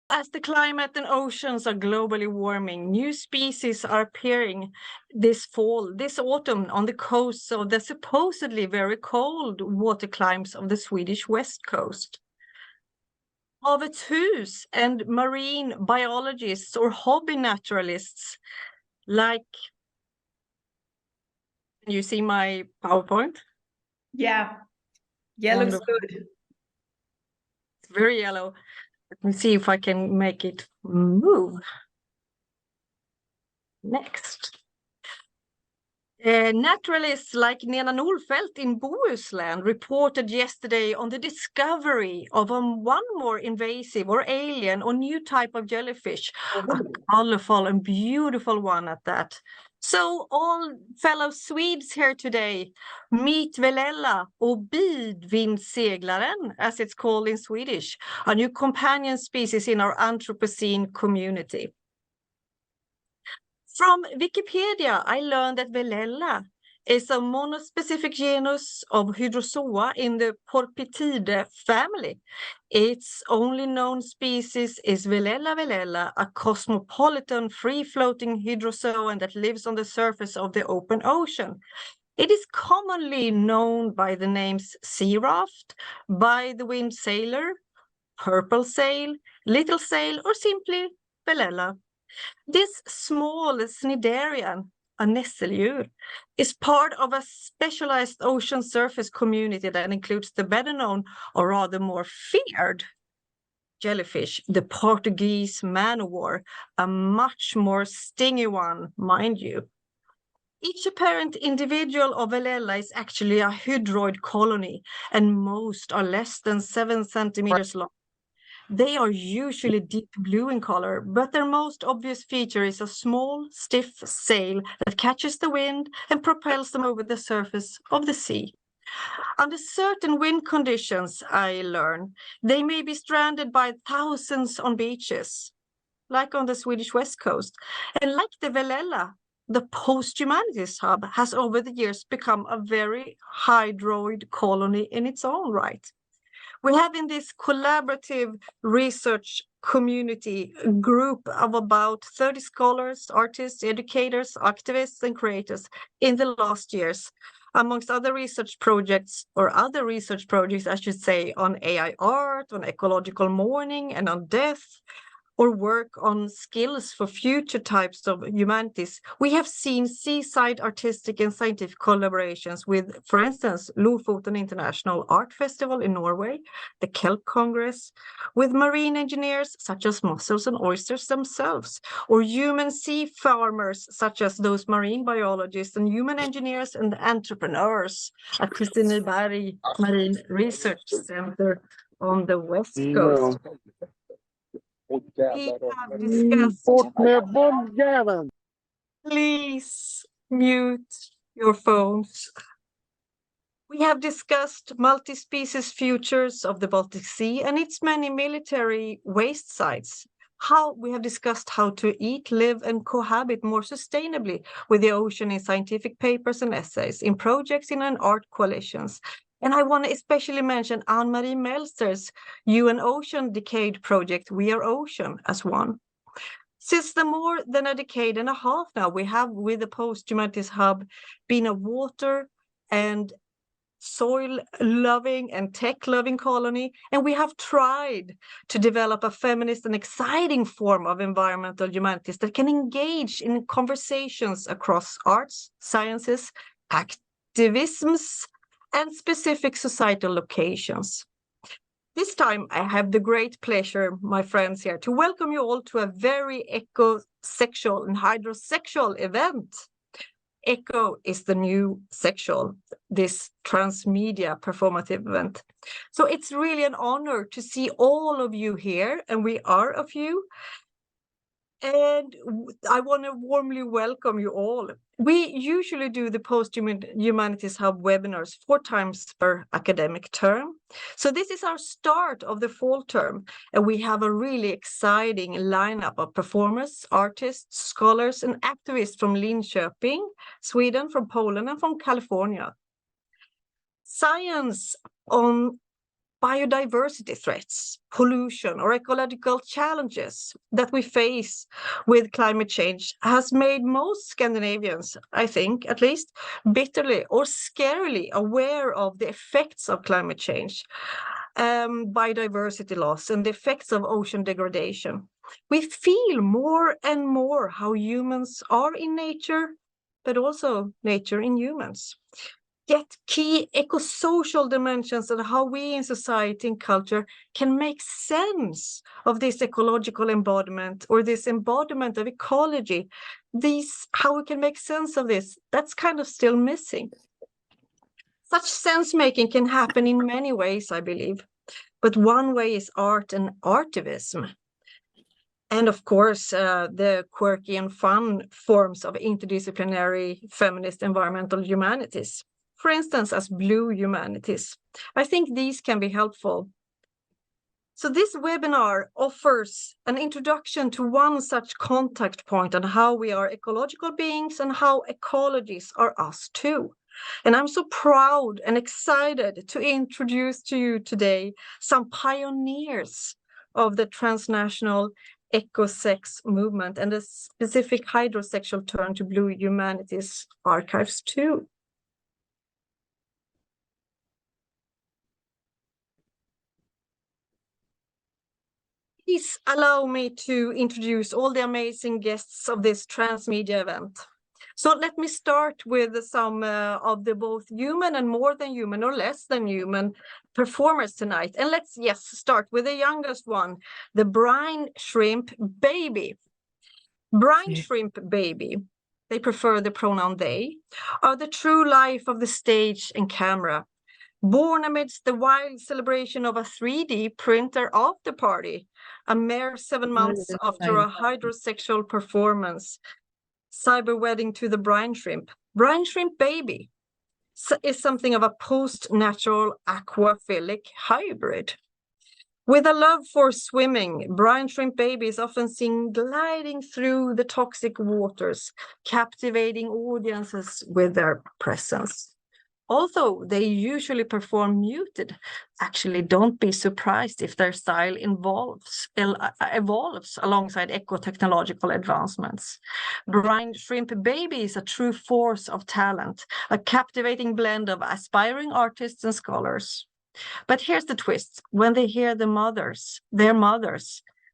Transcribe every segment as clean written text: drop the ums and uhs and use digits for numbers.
As the climate and oceans are globally warming, new species are appearing this autumn on the coasts of the supposedly very cold water climes of the Swedish west coast. Havets hus and marine biologists or hobby naturalists like, can you see my PowerPoint? Yeah, looks good. It's very yellow. Let me see if I can make it move. Next. Naturalists like Nena Norfeldt in Bohuslän reported yesterday on the discovery of one more invasive or alien or new type of jellyfish, a colorful and beautiful one at that. So all fellow Swedes here today, meet Velella or bidvindseglaren, as it's called in Swedish, a new companion species in our Anthropocene community. From Wikipedia, I learned that Velella is a monospecific genus of hydrozoa in the Porpitidae family. Its only known species is Velella velella, a cosmopolitan free-floating hydrozoan that lives on the surface of the open ocean. It is commonly known by the names sea raft, by the wind sailor, purple sail, little sail, or simply Velella. This small cnidarian, a nässeldjur, is part of a specialized ocean surface community that includes the better known, or rather more feared, jellyfish, the Portuguese man-o-war, a much more stingy one, mind you. Each apparent individual of Velella is actually a hydroid colony, and most are less than 7 centimeters long. They are usually deep blue in color, but their most obvious feature is a small, stiff sail that catches the wind and propels them over the surface of the sea. Under certain wind conditions, I learn, they may be stranded by thousands on beaches, like on the Swedish west coast. And like the Velella, the Posthumanities Hub has over the years become a very hydroid colony in its own right. We have in this collaborative research community a group of about 30 scholars, artists, educators, activists, and creators in the last years, amongst other research projects, I should say, on AI art, on ecological mourning, and on death, or work on skills for future types of humanities. We have seen seaside artistic and scientific collaborations with, for instance, Lofoten International Art Festival in Norway, the Kelp Congress, with marine engineers such as mussels and oysters themselves, or human sea farmers such as those marine biologists and human engineers and entrepreneurs at Kristineberg Marine Research Center on the West Coast. We have discussed. Please mute your phones. We have discussed multi-species futures of the Baltic Sea and its many military waste sites. We have discussed how to eat, live, and cohabit more sustainably with the ocean in scientific papers and essays, in projects, in and art coalitions. And I want to especially mention Anne-Marie Meltzer's UN Ocean Decade project, We Are Ocean, as one. Since the more than a decade and a half now, we have, with the Posthumanities Hub, been a water and soil-loving and tech-loving colony, and we have tried to develop a feminist and exciting form of environmental humanities that can engage in conversations across arts, sciences, activisms, and specific societal locations. This time, I have the great pleasure, my friends here, to welcome you all to a very ecosexual and hydrosexual event. Eco is the new sexual, this transmedia performative event. So it's really an honor to see all of you here, and we are a few. And I want to warmly welcome you all. We usually do the Posthumanities Hub webinars 4 times per academic term. So this is our start of the fall term, and we have a really exciting lineup of performers, artists, scholars, and activists from Linköping, Sweden, from Poland, and from California. Science on biodiversity threats, pollution, or ecological challenges that we face with climate change has made most Scandinavians, I think, at least, bitterly or scarily aware of the effects of climate change, biodiversity loss, and the effects of ocean degradation. We feel more and more how humans are in nature, but also nature in humans. Yet key ecosocial dimensions and how we in society and culture can make sense of this ecological embodiment or this embodiment of ecology, how we can make sense of this, that's kind of still missing. Such sense making can happen in many ways, I believe, but one way is art and artivism. And of course, the quirky and fun forms of interdisciplinary feminist environmental humanities. For instance, as blue humanities. I think these can be helpful. So this webinar offers an introduction to one such contact point on how we are ecological beings and how ecologies are us too. And I'm so proud and excited to introduce to you today some pioneers of the transnational ecosex movement and the specific hydrosexual turn to blue humanities archives too. Please allow me to introduce all the amazing guests of this Transmedia event. So let me start with some of the both human and more than human or less than human performers tonight. And let's, start with the youngest one, the brine shrimp baby. Brine shrimp baby, they prefer the pronoun they, are the true life of the stage and camera. Born amidst the wild celebration of a 3D printer after party, a mere 7 months after a hydrosexual performance, cyber wedding to the brine shrimp. Brine shrimp baby is something of a post-natural aquaphilic hybrid. With a love for swimming, brine shrimp baby is often seen gliding through the toxic waters, captivating audiences with their presence. Although they usually perform muted, actually don't be surprised if their style evolves alongside eco-technological advancements. Brine shrimp baby is a true force of talent, a captivating blend of aspiring artists and scholars. But here's the twist: when they hear their mothers,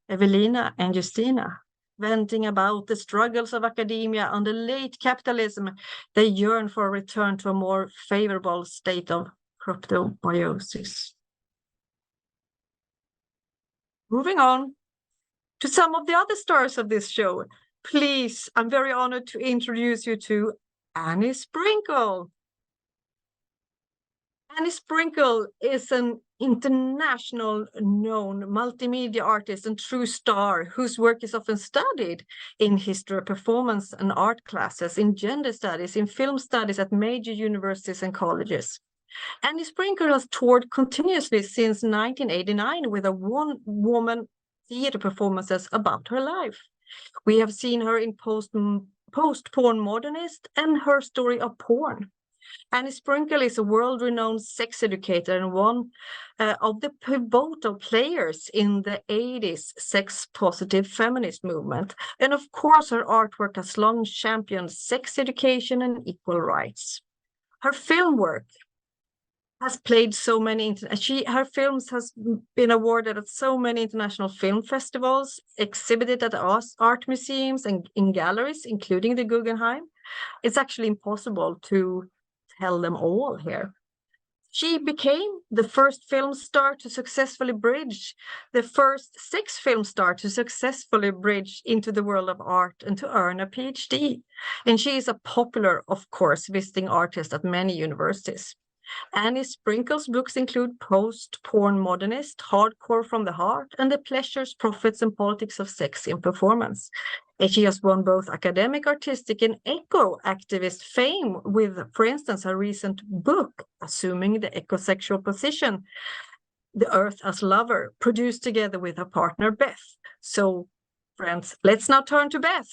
Ewelina and Justyna, venting about the struggles of academia under late capitalism, they yearn for a return to a more favorable state of cryptobiosis. Moving on to some of the other stars of this show. Please, I'm very honored to introduce you to Annie Sprinkle. Annie Sprinkle is an international known multimedia artist and true star whose work is often studied in history, performance and art classes, in gender studies, in film studies at major universities and colleges. Annie Sprinkle has toured continuously since 1989 with a one-woman theater performances about her life. We have seen her in post-porn modernist and Her Story of Porn. Annie Sprinkle is a world-renowned sex educator and one of the pivotal players in the 80s sex-positive feminist movement. And of course, her artwork has long championed sex education and equal rights. Her film work has played so many, her films has been awarded at so many international film festivals, exhibited at art museums and in galleries, including the Guggenheim. It's actually impossible to tell them all here. She became the first film star to successfully bridge, the first sex film star to successfully bridge into the world of art and to earn a Ph.D. And she is a popular, of course, visiting artist at many universities. Annie Sprinkle's books include Post-Porn Modernist, Hardcore from the Heart, and The Pleasures, Profits, and Politics of Sex in Performance. And she has won both academic, artistic, and eco-activist fame with, for instance, her recent book, Assuming the Ecosexual Position, The Earth as Lover, produced together with her partner, Beth. So, friends, let's now turn to Beth.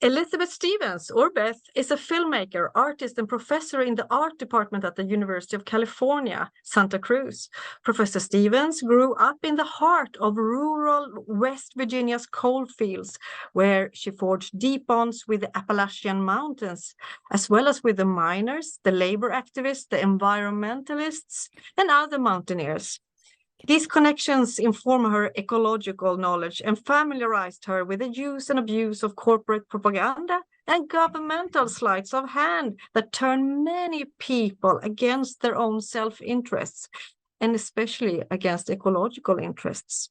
Elizabeth Stephens, or Beth, is a filmmaker, artist, and professor in the art department at the University of California, Santa Cruz. Professor Stephens grew up in the heart of rural West Virginia's coal fields, where she forged deep bonds with the Appalachian Mountains, as well as with the miners, the labor activists, the environmentalists, and other mountaineers. These connections inform her ecological knowledge and familiarized her with the use and abuse of corporate propaganda and governmental sleights of hand that turn many people against their own self-interests, and especially against ecological interests.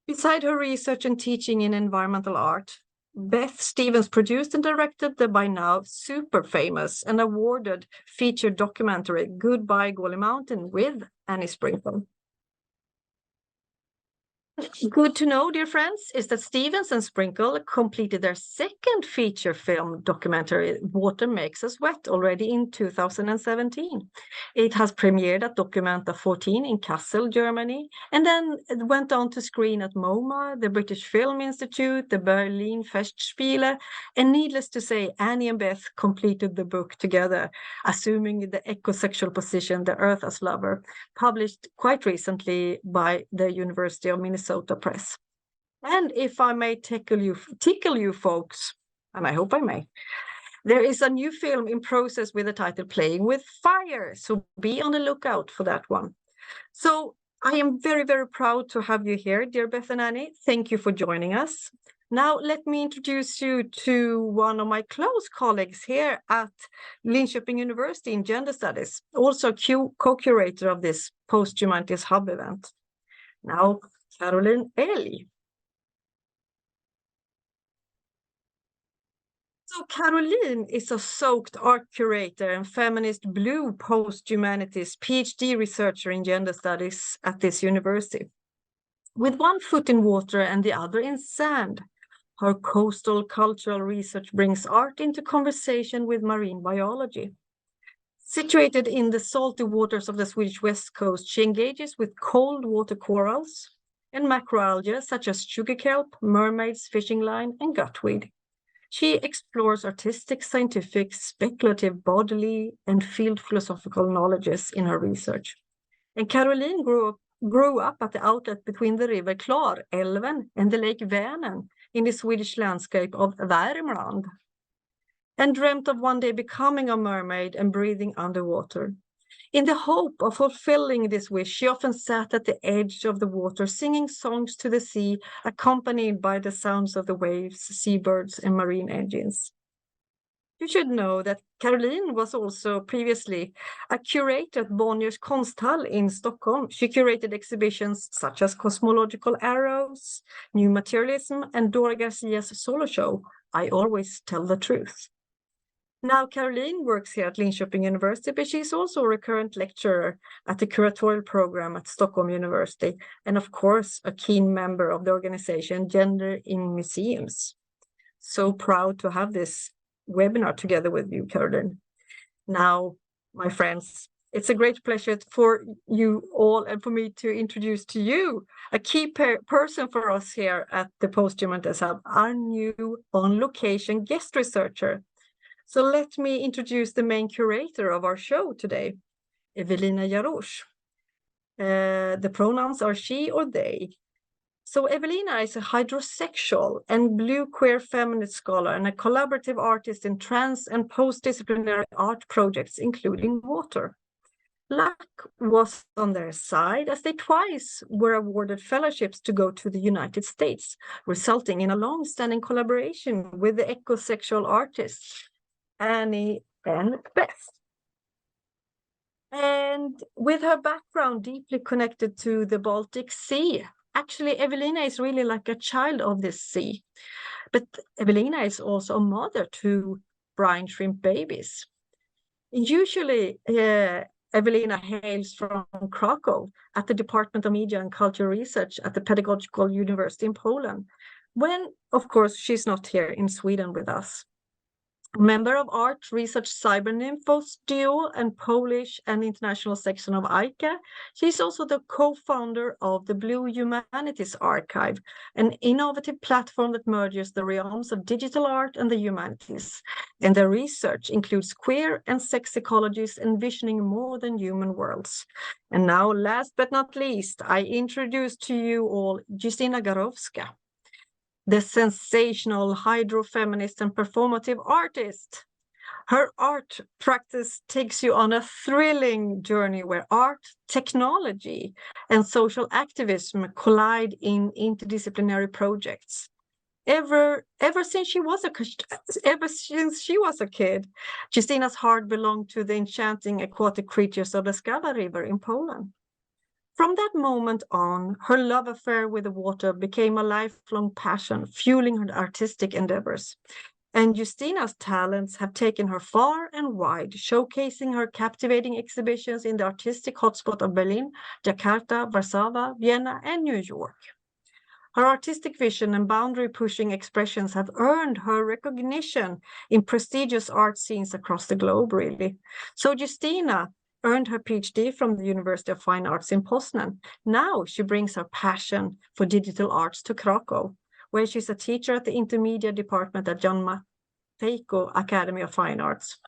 Beside her research and teaching in environmental art, Beth Stephens produced and directed the by now super famous and awarded feature documentary Goodbye Gawley Mountain with Annie Sprinkle. Good to know, dear friends, is that Stephens and Sprinkle completed their second feature film documentary, Water Makes Us Wet, already in 2017. It has premiered at Documenta 14 in Kassel, Germany, and then it went on to screen at MoMA, the British Film Institute, the Berlin Festspiele, and needless to say, Annie and Beth completed the book together, assuming the ecosexual position, The Earth as Lover, published quite recently by the University of Minnesota Press. And if I may tickle you folks, and I hope I may, there is a new film in process with the title Playing with Fire, so be on the lookout for that one. So I am very, very proud to have you here, dear Beth and Annie. Thank you for joining us. Now let me introduce you to one of my close colleagues here at Linköping University in Gender Studies, also co-curator of this Posthumanities Hub event. Now, Caroline Elgh. So Caroline is a soaked art curator and feminist blue post-humanities Ph.D. researcher in gender studies at this university. With one foot in water and the other in sand, her coastal cultural research brings art into conversation with marine biology. Situated in the salty waters of the Swedish west coast, she engages with cold water corals and macroalgae such as sugar kelp, mermaids, fishing line, and gutweed. She explores artistic, scientific, speculative, bodily, and field philosophical knowledges in her research. And Caroline grew up at the outlet between the river Klarälven and the lake Vänern in the Swedish landscape of Värmland, and dreamt of one day becoming a mermaid and breathing underwater. In the hope of fulfilling this wish, she often sat at the edge of the water, singing songs to the sea, accompanied by the sounds of the waves, seabirds, and marine engines. You should know that Caroline was also previously a curator at Bonnier's Konsthall in Stockholm. She curated exhibitions such as Cosmological Arrows, New Materialism, and Dora Garcia's solo show, I Always Tell the Truth. Now, Caroline works here at Linköping University, but she's also a recurrent lecturer at the curatorial program at Stockholm University, and of course, a keen member of the organization Gender in Museums. So proud to have this webinar together with you, Caroline. Now, my friends, it's a great pleasure for you all and for me to introduce to you a key person for us here at the Posthumanities Hub, our new on-location guest researcher. So let me introduce the main curator of our show today, Ewelina Jarosz. The pronouns are she or they. So Ewelina is a hydrosexual and blue queer feminist scholar and a collaborative artist in trans and post-disciplinary art projects, including water. Luck was on their side as they twice were awarded fellowships to go to the United States, resulting in a long-standing collaboration with the ecosexual artists, Annie and Beth. And with her background deeply connected to the Baltic Sea, actually Ewelina is really like a child of this sea. But Ewelina is also a mother to brine shrimp babies. Usually, Ewelina hails from Krakow at the Department of Media and Cultural Research at the Pedagogical University in Poland, when, of course, she's not here in Sweden with us. Member of Art Research Cyber Nymphs duo and Polish and international section of ICA. She's also the co-founder of the Blue Humanities Archive, an innovative platform that merges the realms of digital art and the humanities. And their research includes queer and sex ecologies, envisioning more than human worlds. And now, last but not least, I introduce to you all Justyna Górowska, the sensational hydrofeminist and performative artist. Her art practice takes you on a thrilling journey where art, technology, and social activism collide in interdisciplinary projects. Ever since she was a kid, Justyna's heart belonged to the enchanting aquatic creatures of the Skava River in Poland. From that moment on, her love affair with the water became a lifelong passion, fueling her artistic endeavors. And Justyna's talents have taken her far and wide, showcasing her captivating exhibitions in the artistic hotspot of Berlin, Jakarta, Warsaw, Vienna, and New York. Her artistic vision and boundary-pushing expressions have earned her recognition in prestigious art scenes across the globe, really. So Justyna earned her Ph.D. from the University of Fine Arts in Poznan. Now she brings her passion for digital arts to Krakow, where she's a teacher at the intermedia department at John Matejko Academy of Fine Arts.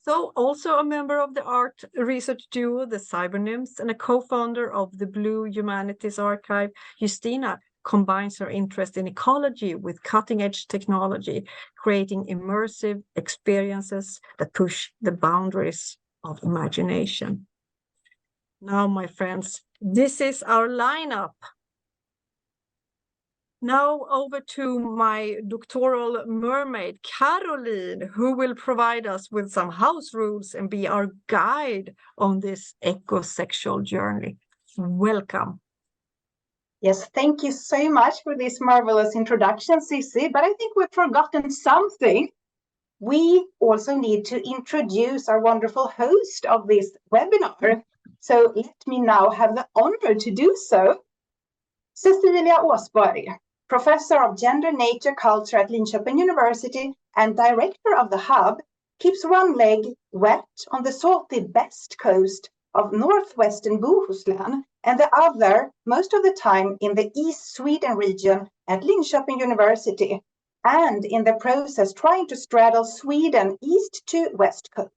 So also a member of the art research duo, the Cyber Nymphs, and a co-founder of the Blue Humanities Archive, Justyna combines her interest in ecology with cutting-edge technology, creating immersive experiences that push the boundaries of imagination. Now, my friends, this is our lineup. Now over to my doctoral mermaid, Caroline, who will provide us with some house rules and be our guide on this ecosexual journey. Welcome. Yes, thank you so much for this marvelous introduction, Cici, but I think we've forgotten something. We also need to introduce our wonderful host of this webinar. So let me now have the honor to do so. Cecilia Åsberg, Professor of Gender, Nature, Culture at Linköping University and Director of the Hub, keeps one leg wet on the salty best coast of northwestern Bohuslän and the other most of the time in the East Sweden region at Linköping University, and in the process trying to straddle Sweden east to west coast.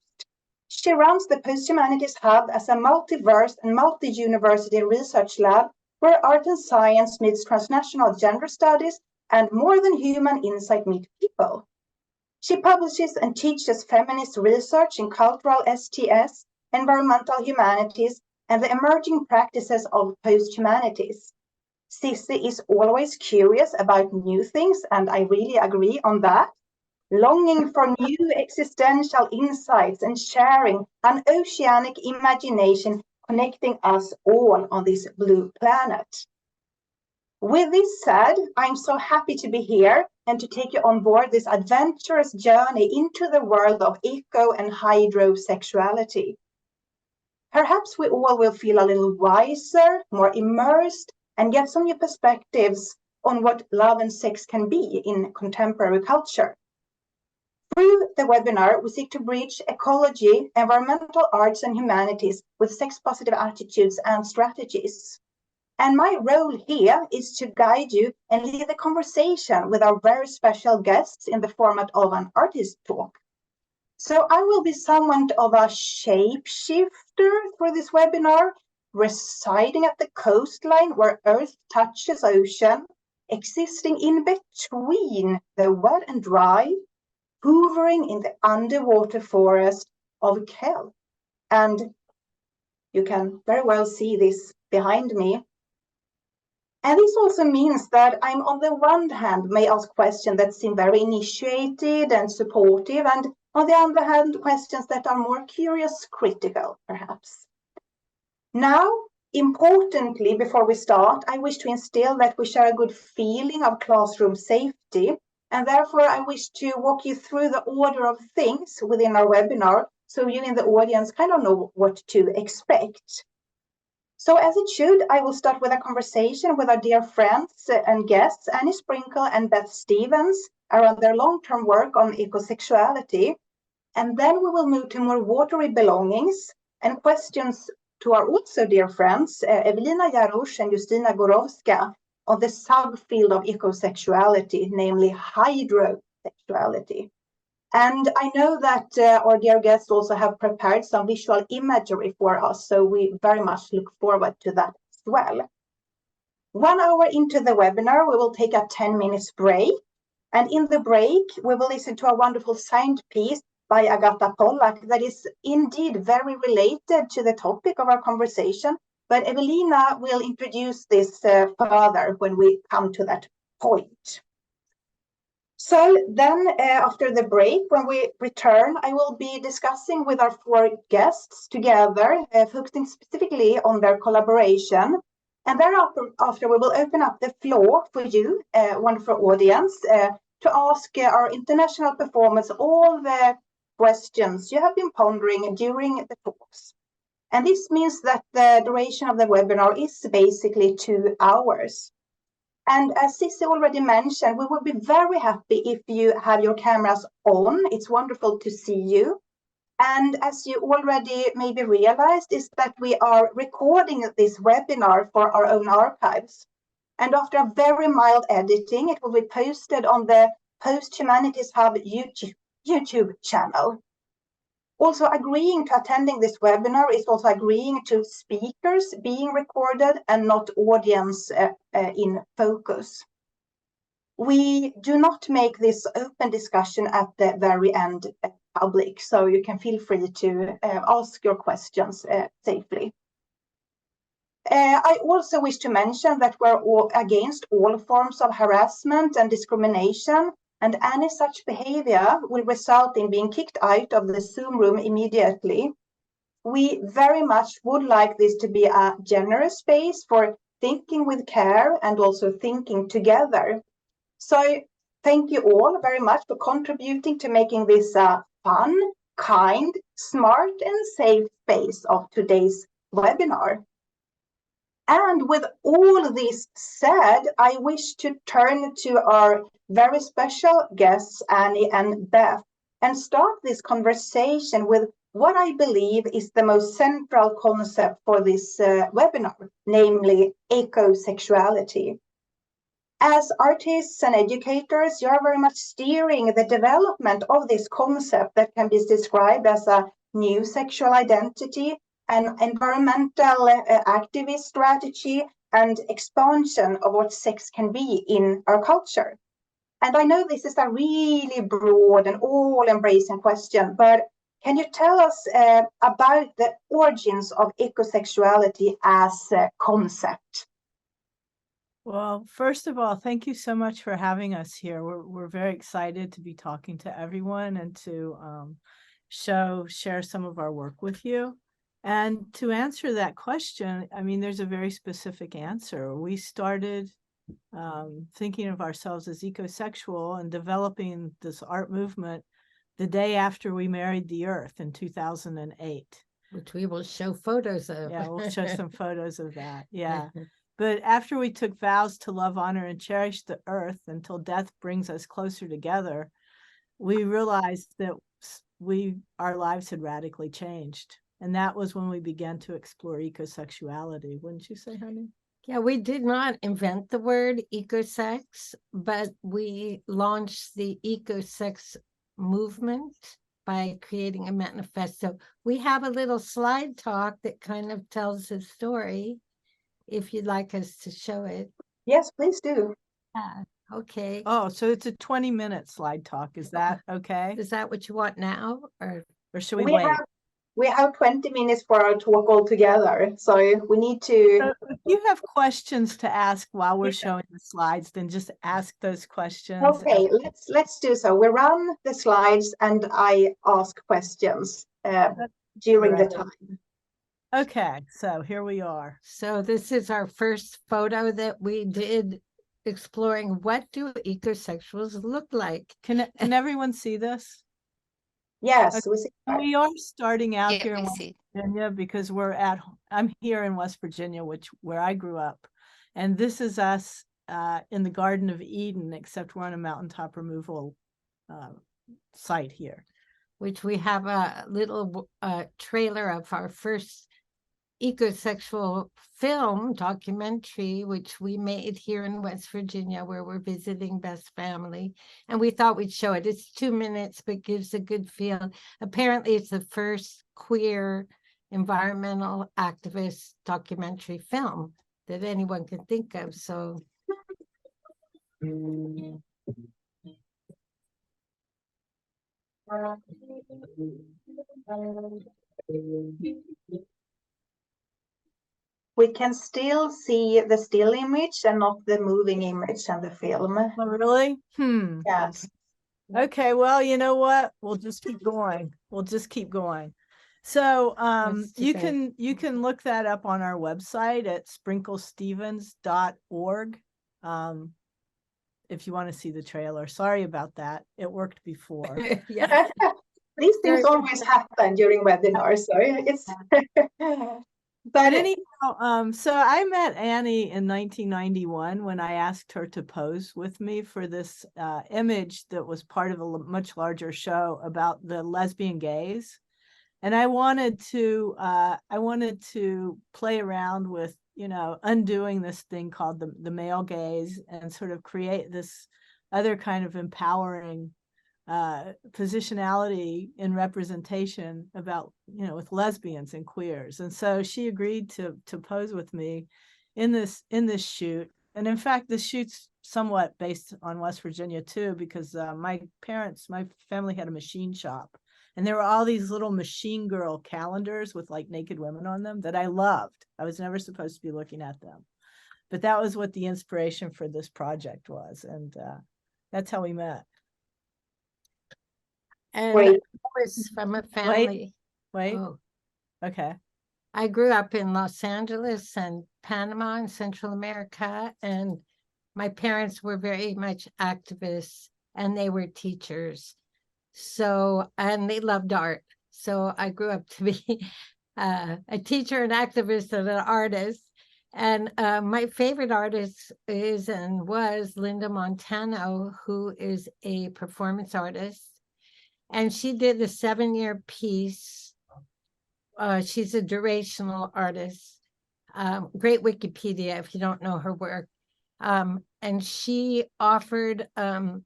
She runs the Posthumanities Hub as a multiverse and multi-university research lab where art and science meets transnational gender studies and more than human insight meet people. She publishes and teaches feminist research in cultural STS, environmental humanities, and the emerging practices of posthumanities. Cici is always curious about new things, and I really agree on that. Longing for new existential insights and sharing an oceanic imagination connecting us all on this blue planet. With this said, I'm so happy to be here and to take you on board this adventurous journey into the world of eco and hydrosexuality. Perhaps we all will feel a little wiser, more immersed, and get some new perspectives on what love and sex can be in contemporary culture. Through the webinar, we seek to bridge ecology, environmental arts and humanities with sex-positive attitudes and strategies. And my role here is to guide you and lead the conversation with our very special guests in the format of an artist talk. So I will be somewhat of a shapeshifter for this webinar, residing at the coastline where Earth touches ocean, existing in between the wet and dry, hovering in the underwater forest of kelp. And you can very well see this behind me. And this also means that I'm on the one hand may ask questions that seem very initiated and supportive, and on the other hand, questions that are more curious, critical, perhaps. Now, importantly, before we start, I wish to instill that we share a good feeling of classroom safety, and therefore I wish to walk you through the order of things within our webinar, so you in the audience kind of know what to expect. So as it should, I will start with a conversation with our dear friends and guests, Sprinkle and Beth Stephens, around their long-term work on ecosexuality. And then we will move to more watery belongings and questions to our also dear friends, Ewelina Jarosz and Justyna Górowska, on the subfield of ecosexuality, namely hydrosexuality. And I know that our dear guests also have prepared some visual imagery for us, so we very much look forward to that as well. 1 hour into the webinar, we will take a 10 minutes break. And in the break, we will listen to a wonderful signed piece by Agatha Pollack that is indeed very related to the topic of our conversation. But Ewelina will introduce this further when we come to that point. So then after the break, when we return, I will be discussing with our 4 guests together, focusing specifically on their collaboration. And thereafter, we will open up the floor for you, wonderful audience, to ask our international performers all the questions you have been pondering during the talks. And this means that the duration of the webinar is basically 2 hours. And as Cici already mentioned, we will be very happy if you have your cameras on. It's wonderful to see you. And as you already maybe realized, is that we are recording this webinar for our own archives. And after a very mild editing, it will be posted on the Posthumanities Hub YouTube channel. Also agreeing to attending this webinar is also agreeing to speakers being recorded and not audience in focus. We do not make this open discussion at the very end public, so you can feel free to ask your questions safely. I also wish to mention that we're against all forms of harassment and discrimination, and any such behavior will result in being kicked out of the Zoom room immediately. We very much would like this to be a generous space for thinking with care and also thinking together. So thank you all very much for contributing to making this a fun, kind, smart and safe space of today's webinar. And with all this said, I wish to turn to our very special guests, Annie and Beth, and start this conversation with what I believe is the most central concept for this webinar, namely ecosexuality. As artists and educators, you are very much steering the development of this concept that can be described as a new sexual identity, an environmental activist strategy, and expansion of what sex can be in our culture. And I know this is a really broad and all-embracing question, but can you tell us about the origins of ecosexuality as a concept? Well, first of all, thank you so much for having us here. We're very excited to be talking to everyone and to share some of our work with you. And to answer that question, I mean, there's a very specific answer. We started thinking of ourselves as ecosexual and developing this art movement the day after we married the Earth in 2008. Which we will show photos of. Yeah, we'll show some photos of that. Yeah. But after we took vows to love, honor, and cherish the Earth until death brings us closer together, we realized that our lives had radically changed. And that was when we began to explore ecosexuality. Wouldn't you say, honey? Yeah, we did not invent the word ecosex, but we launched the ecosex movement by creating a manifesto. We have a little slide talk that kind of tells the story, if you'd like us to show it. Yes, please do. Okay. Oh, so it's a 20-minute slide talk. Is that okay? Is that what you want now, or should we wait? We have 20 minutes for our talk altogether, so we need to... So if you have questions to ask while we're showing the slides, then just ask those questions. Okay, let's do so. We run the slides and I ask questions during the time. Okay, so here we are. So this is our first photo that we did exploring what do ecosexuals look like. Can everyone see this? Yes, okay. we see. We are starting out here in we West see. Virginia because I'm here in West Virginia, where I grew up. And this is us in the Garden of Eden, except we're on a mountaintop removal site here. Which we have a little trailer of our first ecosexual film documentary, which we made here in West Virginia, where we're visiting Beth's family. And we thought we'd show it. It's 2 minutes, but gives a good feel. Apparently, it's the first queer environmental activist documentary film that anyone can think of. So we can still see the still image and not the moving image and the film. Oh, really? Yes. Okay, well, you know what? We'll just keep going. We'll just keep going. So you can look that up on our website at sprinklestevens.org if you want to see the trailer. Sorry about that. It worked before. yeah. These things always happen during webinars, so it's But anyhow, so I met Annie in 1991 when I asked her to pose with me for this image that was part of a much larger show about the lesbian gaze. And I wanted to play around with, you know, undoing this thing called the male gaze and sort of create this other kind of empowering positionality in representation about, you know, with lesbians and queers. And so she agreed to pose with me in this shoot. And in fact, this shoot's somewhat based on West Virginia too, because my family had a machine shop, and there were all these little machine girl calendars with like naked women on them that I loved. I was never supposed to be looking at them, but that was what the inspiration for this project was. And that's how we met. And Wait. I was from a family. Wait. Oh, Okay. I grew up in Los Angeles and Panama and Central America, and my parents were very much activists, and they were teachers. So, and they loved art. So I grew up to be a teacher, an activist, and an artist. And my favorite artist is and was Linda Montano, who is a performance artist. And she did a 7-year piece. She's a durational artist. Great Wikipedia if you don't know her work. And she offered to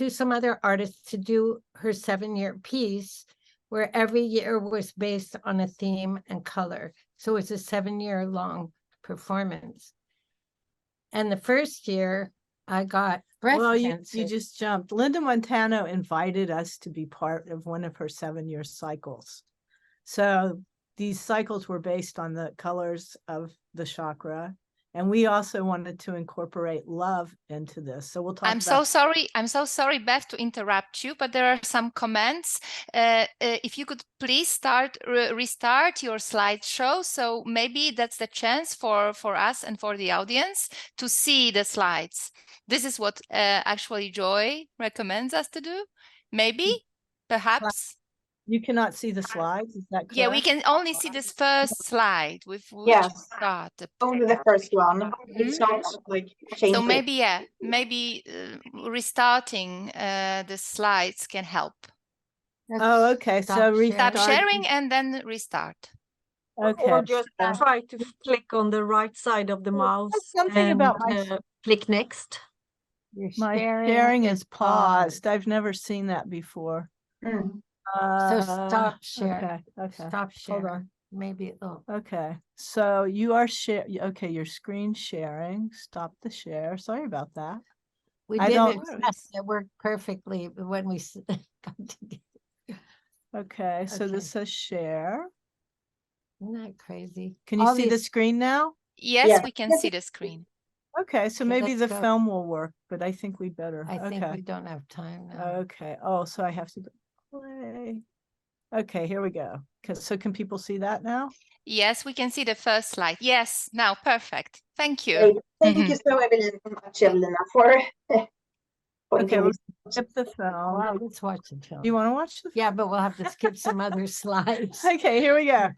some other artists to do her 7-year piece, where every year was based on a theme and color. So it's a 7-year long performance. And the first year I got breast cancer. You just jumped. Linda Montano invited us to be part of one of her 7-year cycles. So these cycles were based on the colors of the chakra. And we also wanted to incorporate love into this. So we'll talk I'm so sorry, Beth, to interrupt you, but there are some comments. If you could please restart your slideshow. So maybe that's the chance for us and for the audience to see the slides. This is what actually Joy recommends us to do. Maybe, perhaps. You cannot see the slides, is that correct? Yeah, we can only see this first slide with which Yes. we start. Only the first one. It's not like changing. So maybe restarting the slides can help. Oh, okay. So Stop sharing and then restart. Okay. Or just try to click on the right side of the mouse and click next. My sharing is paused. I've never seen that before. So stop sharing. Okay. Stop sharing. Hold on. Maybe. Okay. So you are okay. Your screen sharing. Stop the share. Sorry about that. We did it worked perfectly when we got together. Okay. So this says share. Isn't that crazy? Can you see the screen now? Yes, we can see the screen. Okay, so maybe the film will work, but I think we better. I think we don't have time now. Okay. Oh, so I have to play. Okay, here we go. So can people see that now? Yes, we can see the first slide. Yes, now perfect. Thank you. Thank you so much, Ewelina, for okay, we'll skip the film. Well, let's watch the film. You want to watch the film? Yeah, but we'll have to skip some other slides. Okay, here we go.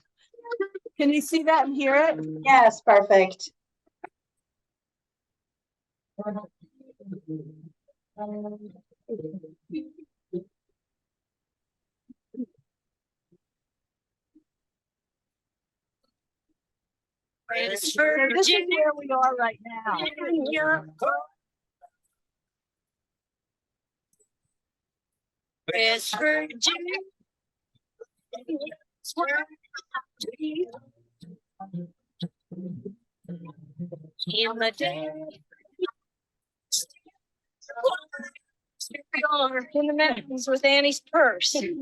Can you see that and hear it? Yes, perfect. So this is where we are right now. In the mountains with Annie's purse. The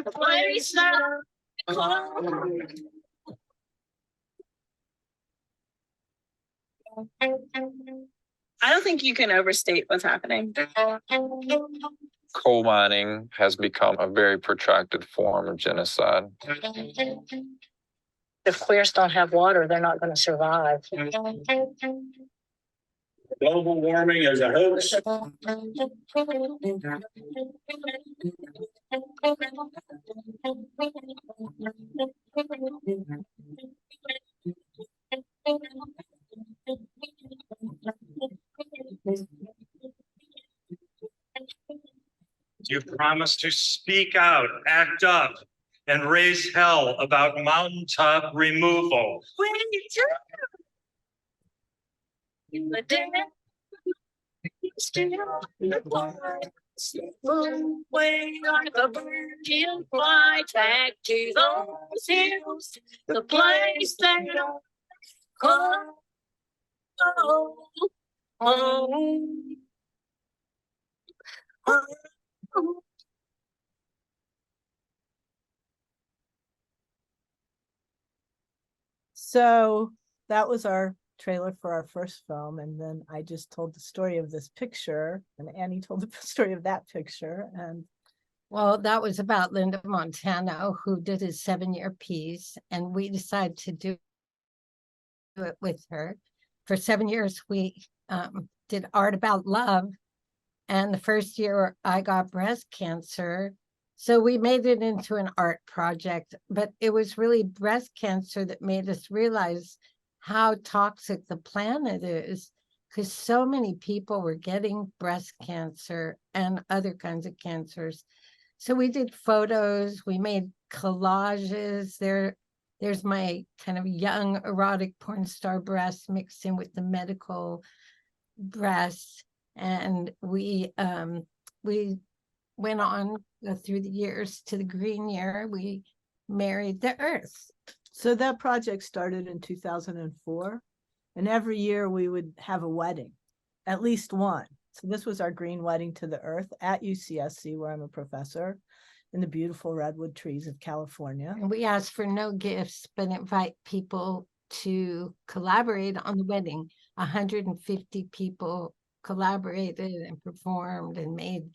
place that I don't think you can overstate what's happening. Coal mining has become a very protracted form of genocide. If queers don't have water, they're not going to survive. Global warming is a hoax. You promise to speak out, act up, and raise hell about mountaintop removal. We do. In the day, still the way like a bird can fly back to those hills, the place that come home. So that was our trailer for our first film, and then I just told the story of this picture, and Annie told the story of that picture. And well, that was about Linda Montano, who did his 7-year piece, and we decided to do it with her. For 7 years, we did art about love, and the first year I got breast cancer. So we made it into an art project, but it was really breast cancer that made us realize how toxic the planet is, because so many people were getting breast cancer and other kinds of cancers. So we did photos, we made collages. There's my kind of young erotic porn star breast mixed in with the medical breast. And we went on through the years to the green year. We married the earth. so that project started in 2004, and every year we would have a wedding, at least one. So this was our green wedding to the earth at UCSC, where I'm a professor, in the beautiful redwood trees of California. And we asked for no gifts, but invite people to collaborate on the wedding. 150 people collaborated and performed and made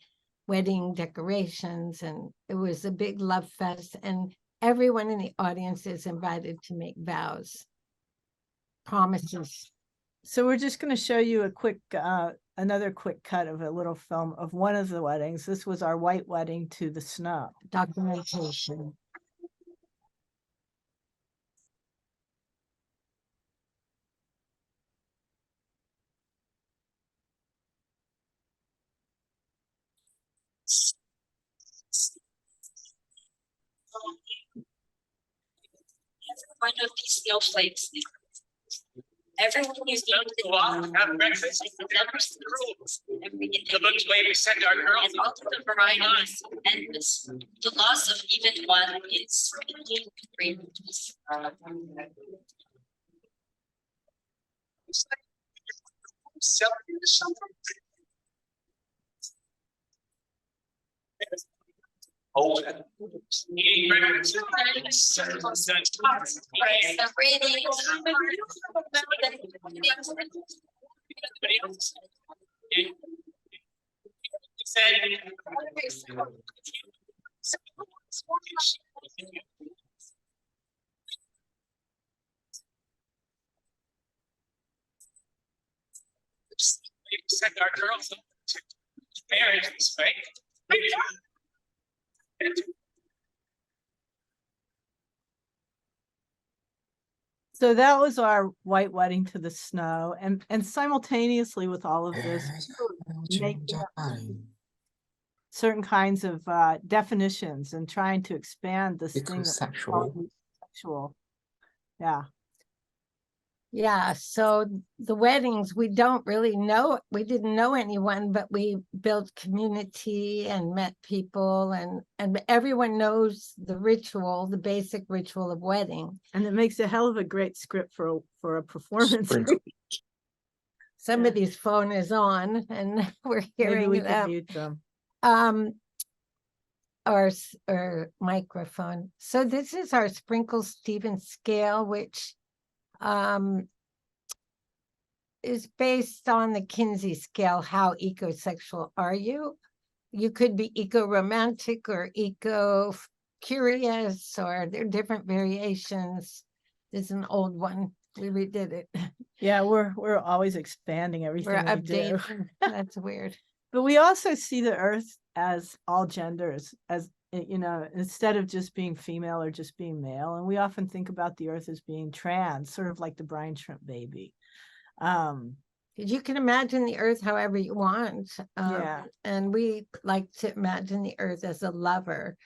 wedding decorations, and it was a big love fest, and everyone in the audience is invited to make vows, promises. So we're just going to show you a quick, another quick cut of a little film of one of the weddings. This was our white wedding to the snow. Documentation. One of these snowflakes. Everyone is going to walk, have breakfast, never see the rules. The way we send our girls out to the varieties, and the loss of even one is great. Eating breakfast. Send our girls to marriage this way. So that was our white wedding to the snow, and simultaneously with all of this, making up certain kinds of definitions and trying to expand this thing that we call sexual. Yeah. Yeah, so the weddings, we don't really know, we didn't know anyone, but we built community and met people, and everyone knows the ritual, the basic ritual of wedding. And it makes a hell of a great script for a performance. Somebody's phone is on and we're hearing Maybe we them. can mute them. Or microphone. So this is our Sprinkle Stephens scale, which is based on the Kinsey scale. How ecosexual are you? You could be eco-romantic or eco-curious, or there are different variations. This is an old one. We redid it. Yeah, we're always expanding everything We're we do. updating. That's weird. But we also see the earth as all genders, as you know, instead of just being female or just being male. And we often think about the earth as being trans, sort of like the brine shrimp baby. You can imagine the earth however you want. Yeah. And we like to imagine the earth as a lover.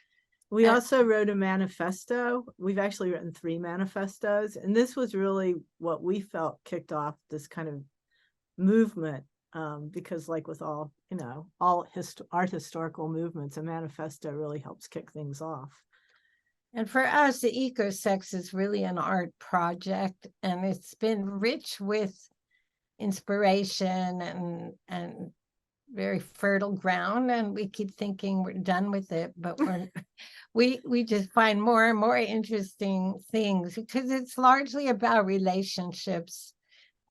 We also wrote a manifesto. We've actually written 3 manifestos, and this was really what we felt kicked off this kind of movement, because like with all, you know, all art historical movements, a manifesto really helps kick things off. And for us, the EcoSex is really an art project, and it's been rich with inspiration and very fertile ground, and we keep thinking we're done with it, but we just find more and more interesting things, because it's largely about relationships,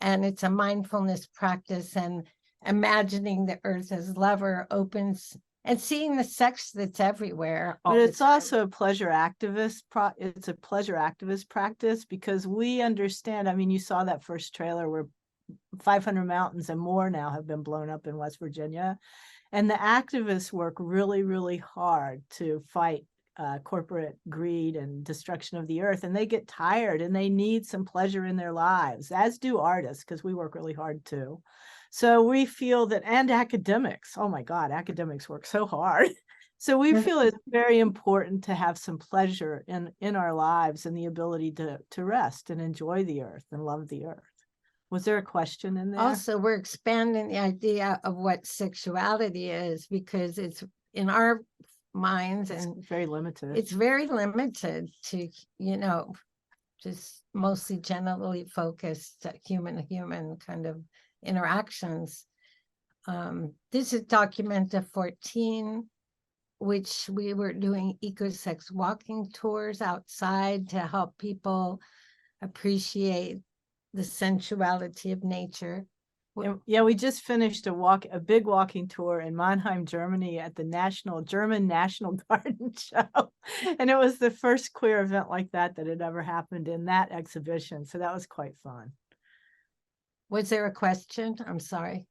and it's a mindfulness practice, and imagining the earth as lover opens and seeing the sex that's everywhere. But it's also a pleasure activist it's a pleasure activist practice, because we understand, I mean, you saw that first trailer where 500 mountains and more now have been blown up in West Virginia. And the activists work really, really hard to fight corporate greed and destruction of the earth. And they get tired and they need some pleasure in their lives, as do artists, because we work really hard too. So we feel that, and academics, oh my God, academics work so hard. So we feel it's very important to have some pleasure in our lives and the ability to rest and enjoy the earth and love the earth. Was there a question in there? Also, we're expanding the idea of what sexuality is, because it's in our minds, and it's very limited. It's very limited to, you know, just mostly generally focused human-to-human kind of interactions. This is Documenta 14, which we were doing ecosex walking tours outside to help people appreciate the sensuality of nature. Yeah, we just finished a big walking tour in Mannheim, Germany at the German National Garden Show. And it was the first queer event like that had ever happened in that exhibition. So that was quite fun. Was there a question? I'm sorry.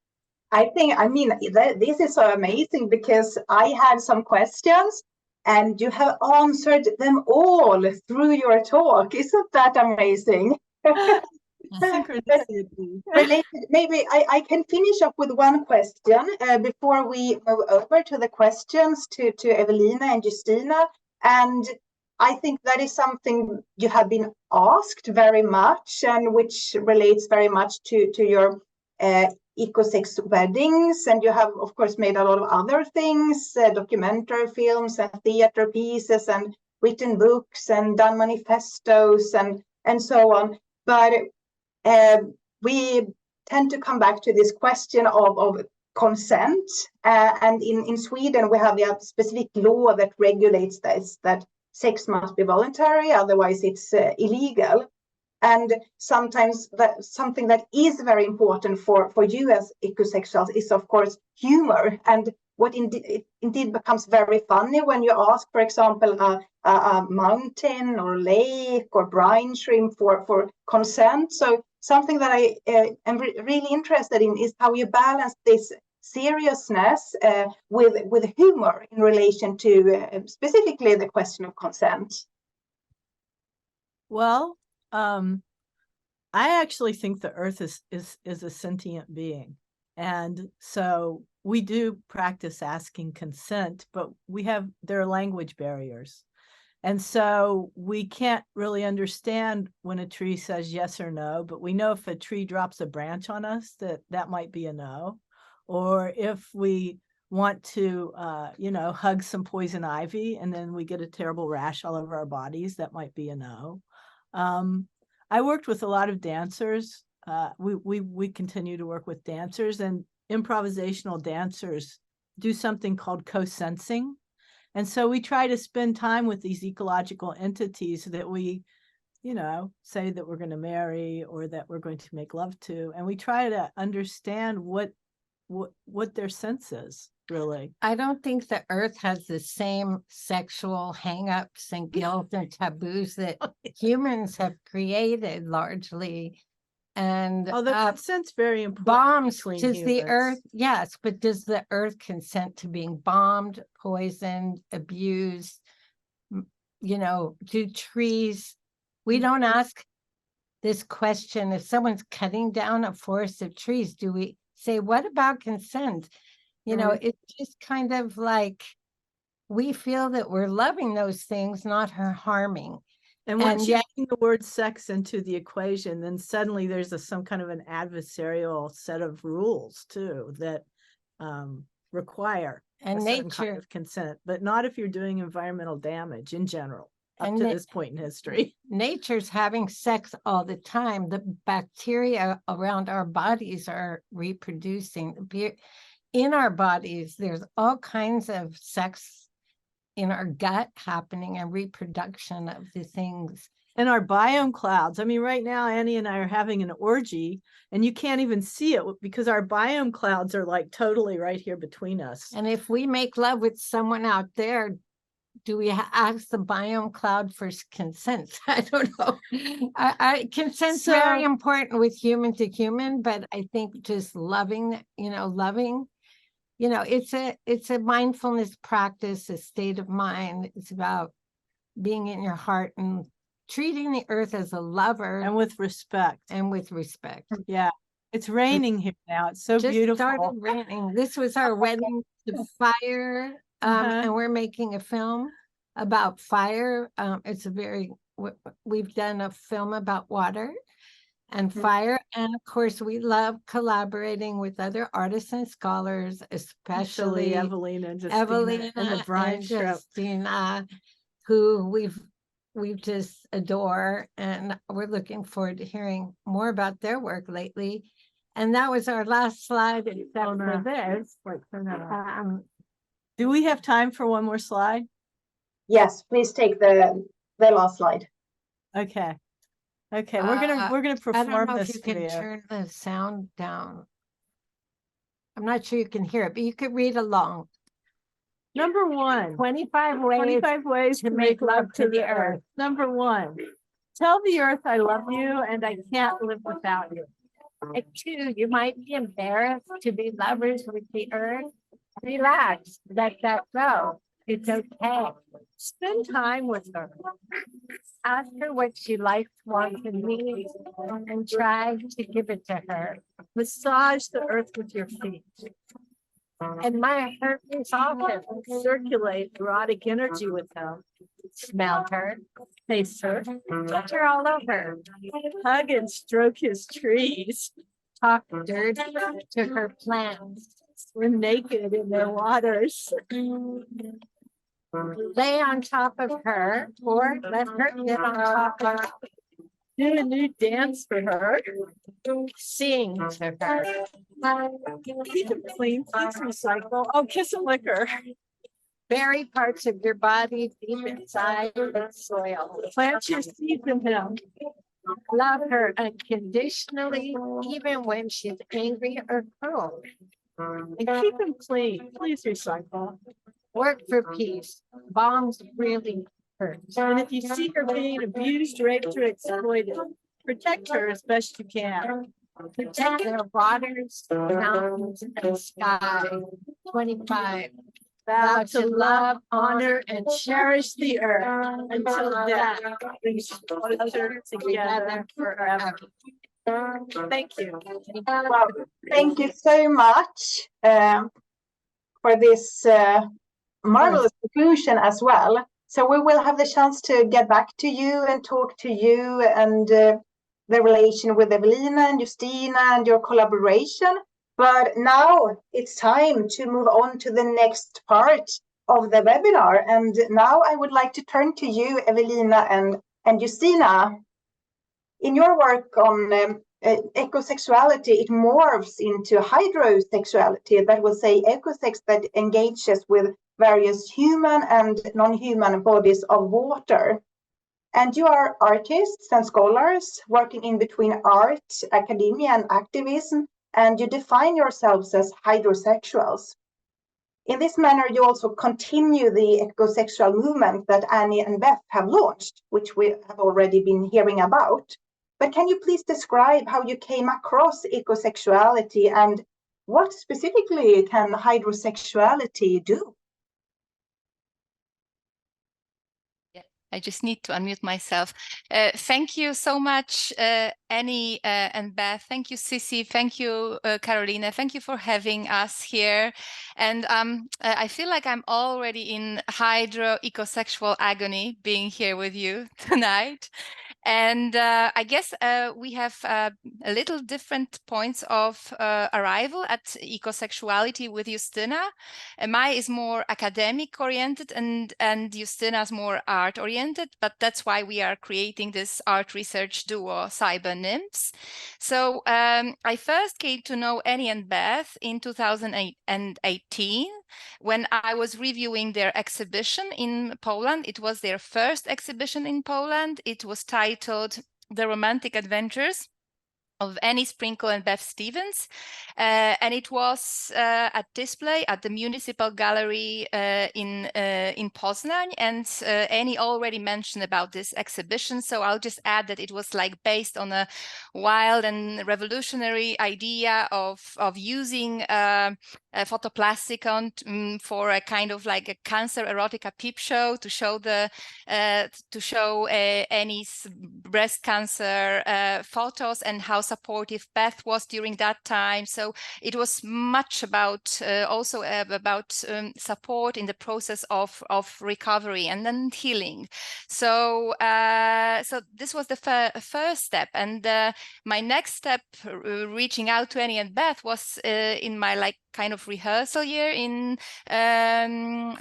I mean, this is so amazing, because I had some questions and you have answered them all through your talk. Isn't that amazing? Related, maybe I can finish up with one question before we move over to the questions to Ewelina and Justyna. And I think that is something you have been asked very much, and which relates very much to your ecosex weddings. And you have, of course, made a lot of other things, documentary films and theater pieces and written books and done manifestos and so on. But we tend to come back to this question of consent. And in Sweden, we have a specific law that regulates this, that sex must be voluntary, otherwise it's illegal. And sometimes something that is very important for you as ecosexuals is, of course, humor. And what indeed becomes very funny when you ask, for example, a mountain or lake or brine shrimp for consent. So something that I am really interested in is how you balance this seriousness with humor in relation to specifically the question of consent. Well, I actually think the Earth is a sentient being. And so we do practice asking consent, but there are language barriers. And so we can't really understand when a tree says yes or no, but we know if a tree drops a branch on us, that might be a no. Or if we want to, hug some poison ivy and then we get a terrible rash all over our bodies, that might be a no. I worked with a lot of dancers. We continue to work with dancers, and improvisational dancers do something called co-sensing. And so we try to spend time with these ecological entities that we, say that we're going to marry or that we're going to make love to. And we try to understand what their sense is, really. I don't think the Earth has the same sexual hangups and guilt and taboos that humans have created largely. And the consent's very important. Bombs, does the Earth, yes, but does the Earth consent to being bombed, poisoned, abused? Do trees, we don't ask this question. If someone's cutting down a forest of trees, do we say, what about consent? It's just kind of like we feel that we're loving those things, not harming. And once you bring the word sex into the equation, then suddenly there's some kind of an adversarial set of rules too that require a certain kind of consent, but not if you're doing environmental damage in general. Up to this point in history, nature's having sex all the time. The bacteria around our bodies are reproducing. In our bodies, there's all kinds of sex in our gut happening and reproduction of the things. And our biome clouds. I mean, right now, Annie and I are having an orgy and you can't even see it because our biome clouds are like totally right here between us. And if we make love with someone out there, do we ask the biome cloud for consent? I don't know. Consent's very important with human to human, but I think just loving, it's a mindfulness practice, a state of mind. It's about being in your heart and treating the earth as a lover. And with respect. Yeah. It's raining here now. It's so beautiful. Started raining. This was our wedding to fire. And we're making a film about fire. We've done a film about water and fire. And of course, we love collaborating with other artists and scholars, especially Ewelina, Justyna, and the Brine Justyna, who we've just adore. And we're looking forward to hearing more about their work lately. And that was our last slide, except for this. Do we have time for one more slide? Yes, please take the last slide. Okay. We're gonna perform this. I don't know if you can turn the sound down. I'm not sure you can hear it, but you could read along. Number 1, 25 ways to make love to the earth. Number 1, tell the earth I love you and I can't live without you. And 2, you might be embarrassed to be lovers with the earth. Relax, let that go. It's okay. Spend time with her. Ask her what she likes, wants, and needs, and try to give it to her. Massage the earth with your feet. Admire her often. Circulate erotic energy with them. Smell her. Taste her. Touch her all over. Hug and stroke his trees. Talk dirty to her plants. Swim naked in their waters. Lay on top of her, or let her get on top of her. Do a new dance for her. Sing to her. Keep it clean, please recycle. Oh, kiss and lick her. Bury parts of your body deep inside the soil. Plant your seeds in him. Love her unconditionally, even when she's angry or cruel. And keep them clean. Please recycle. Work for peace. Bombs really hurt. And if you see her being abused, raped, or exploited, protect her as best you can. Protect their waters, mountains, and sky. 25. Vow to love, honor, and cherish the earth until death brings us closer together forever. Thank you. Well, thank you so much for this marvelous conclusion as well. So we will have the chance to get back to you and talk to you and the relation with Ewelina and Justyna and your collaboration. But now it's time to move on to the next part of the webinar. And now I would like to turn to you, Ewelina and Justyna. In your work on ecosexuality, it morphs into hydrosexuality, that will say ecosex that engages with various human and non-human bodies of water. And you are artists and scholars working in between art, academia, and activism, and you define yourselves as hydrosexuals. In this manner, you also continue the ecosexual movement that Annie and Beth have launched, which we have already been hearing about. But can you please describe how you came across ecosexuality and what specifically can hydrosexuality do? I just need to unmute myself. Thank you so much, Annie and Beth. Thank you, Cici. Thank you, Carolina. Thank you for having us here. And I feel like I'm already in hydro-ecosexual agony being here with you tonight. And I guess we have a little different points of arrival at ecosexuality with Justyna. Mai is more academic oriented and Justyna is more art oriented, but that's why we are creating this art research duo, Cyber Nymphs. So I first came to know Annie and Beth in 2018 when I was reviewing their exhibition in Poland. It was their first exhibition in Poland. It was titled The Romantic Adventures of Annie, Sprinkle and Beth Stephens, and it was at display at the Municipal Gallery in Poznań. And Annie already mentioned about this exhibition, so I'll just add that it was like based on a wild and revolutionary idea of using photoplastic for a kind of like a cancer erotica peep show to show Annie's breast cancer photos and how supportive Beth was during that time. So it was much about also about support in the process of recovery and then healing. So so this was the first step, and my next step, reaching out to Annie and Beth, was in my like kind of rehearsal year in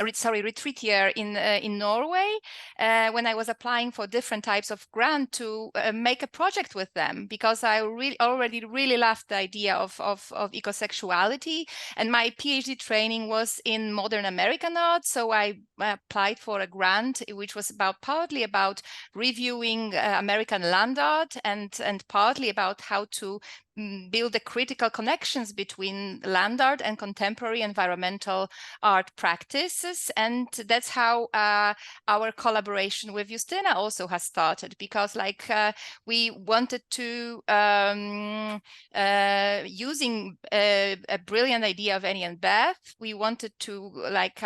retreat year in Norway, when I was applying for different types of grant to make a project with them, because I already really loved the idea of ecosexuality, and my PhD training was in modern American art. So I applied for a grant which was partly about reviewing American land art and partly about how to build the critical connections between land art and contemporary environmental art practices. And that's how our collaboration with Justyna also has started, because like we wanted to, using a brilliant idea of Annie and Beth, we wanted to like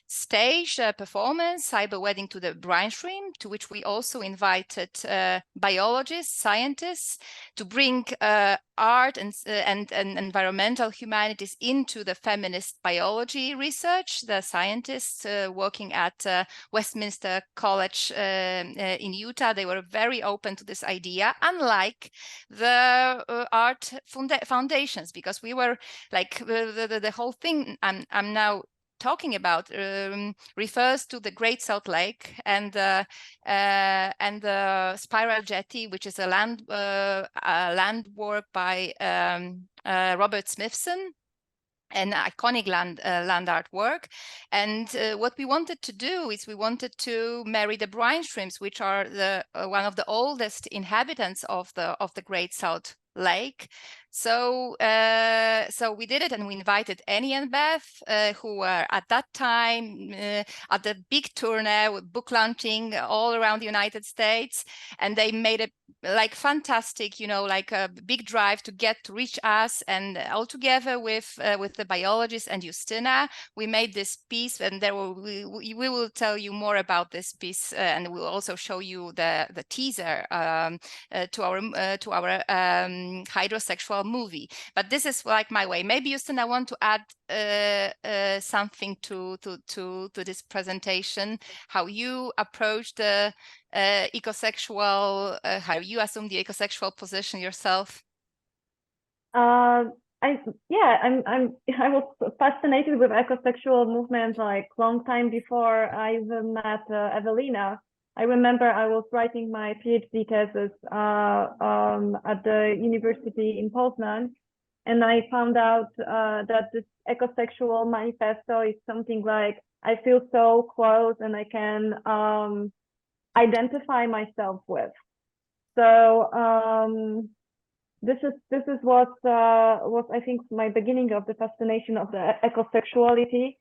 stage a performance, Cyber Wedding to the Brine Stream, to which we also invited biologists, scientists, to bring art and environmental humanities into the feminist biology research. The scientists working at Westminster College in Utah, they were very open to this idea, unlike the art foundations, because we were like the whole thing I'm now talking about refers to the Great Salt Lake and the Spiral Jetty, which is a land work by Robert Smithson, an iconic land art work. And what we wanted to do is we wanted to marry the brine streams, which are the one of the oldest inhabitants of the Great Salt Lake. So so we did it, and we invited Annie and Beth, who were at that time at the big tournée with book launching all around the United States, and they made a like fantastic, like a big drive to reach us, and all together with the biologist and Justyna, we made this piece, and we will tell you more about this piece, and we'll also show you the teaser to our hydrosexual movie. But this is like my way. Maybe Justyna want to add something to this presentation, how you approach the ecosexual, how you assume the ecosexual position yourself. I was fascinated with ecosexual movement like long time before I even met Ewelina. I remember I was writing my PhD thesis at the university in Poznan, and I found out that this ecosexual manifesto is something like I feel so close and I can identify myself with. So this is what I think my beginning of the fascination of the ecosexuality,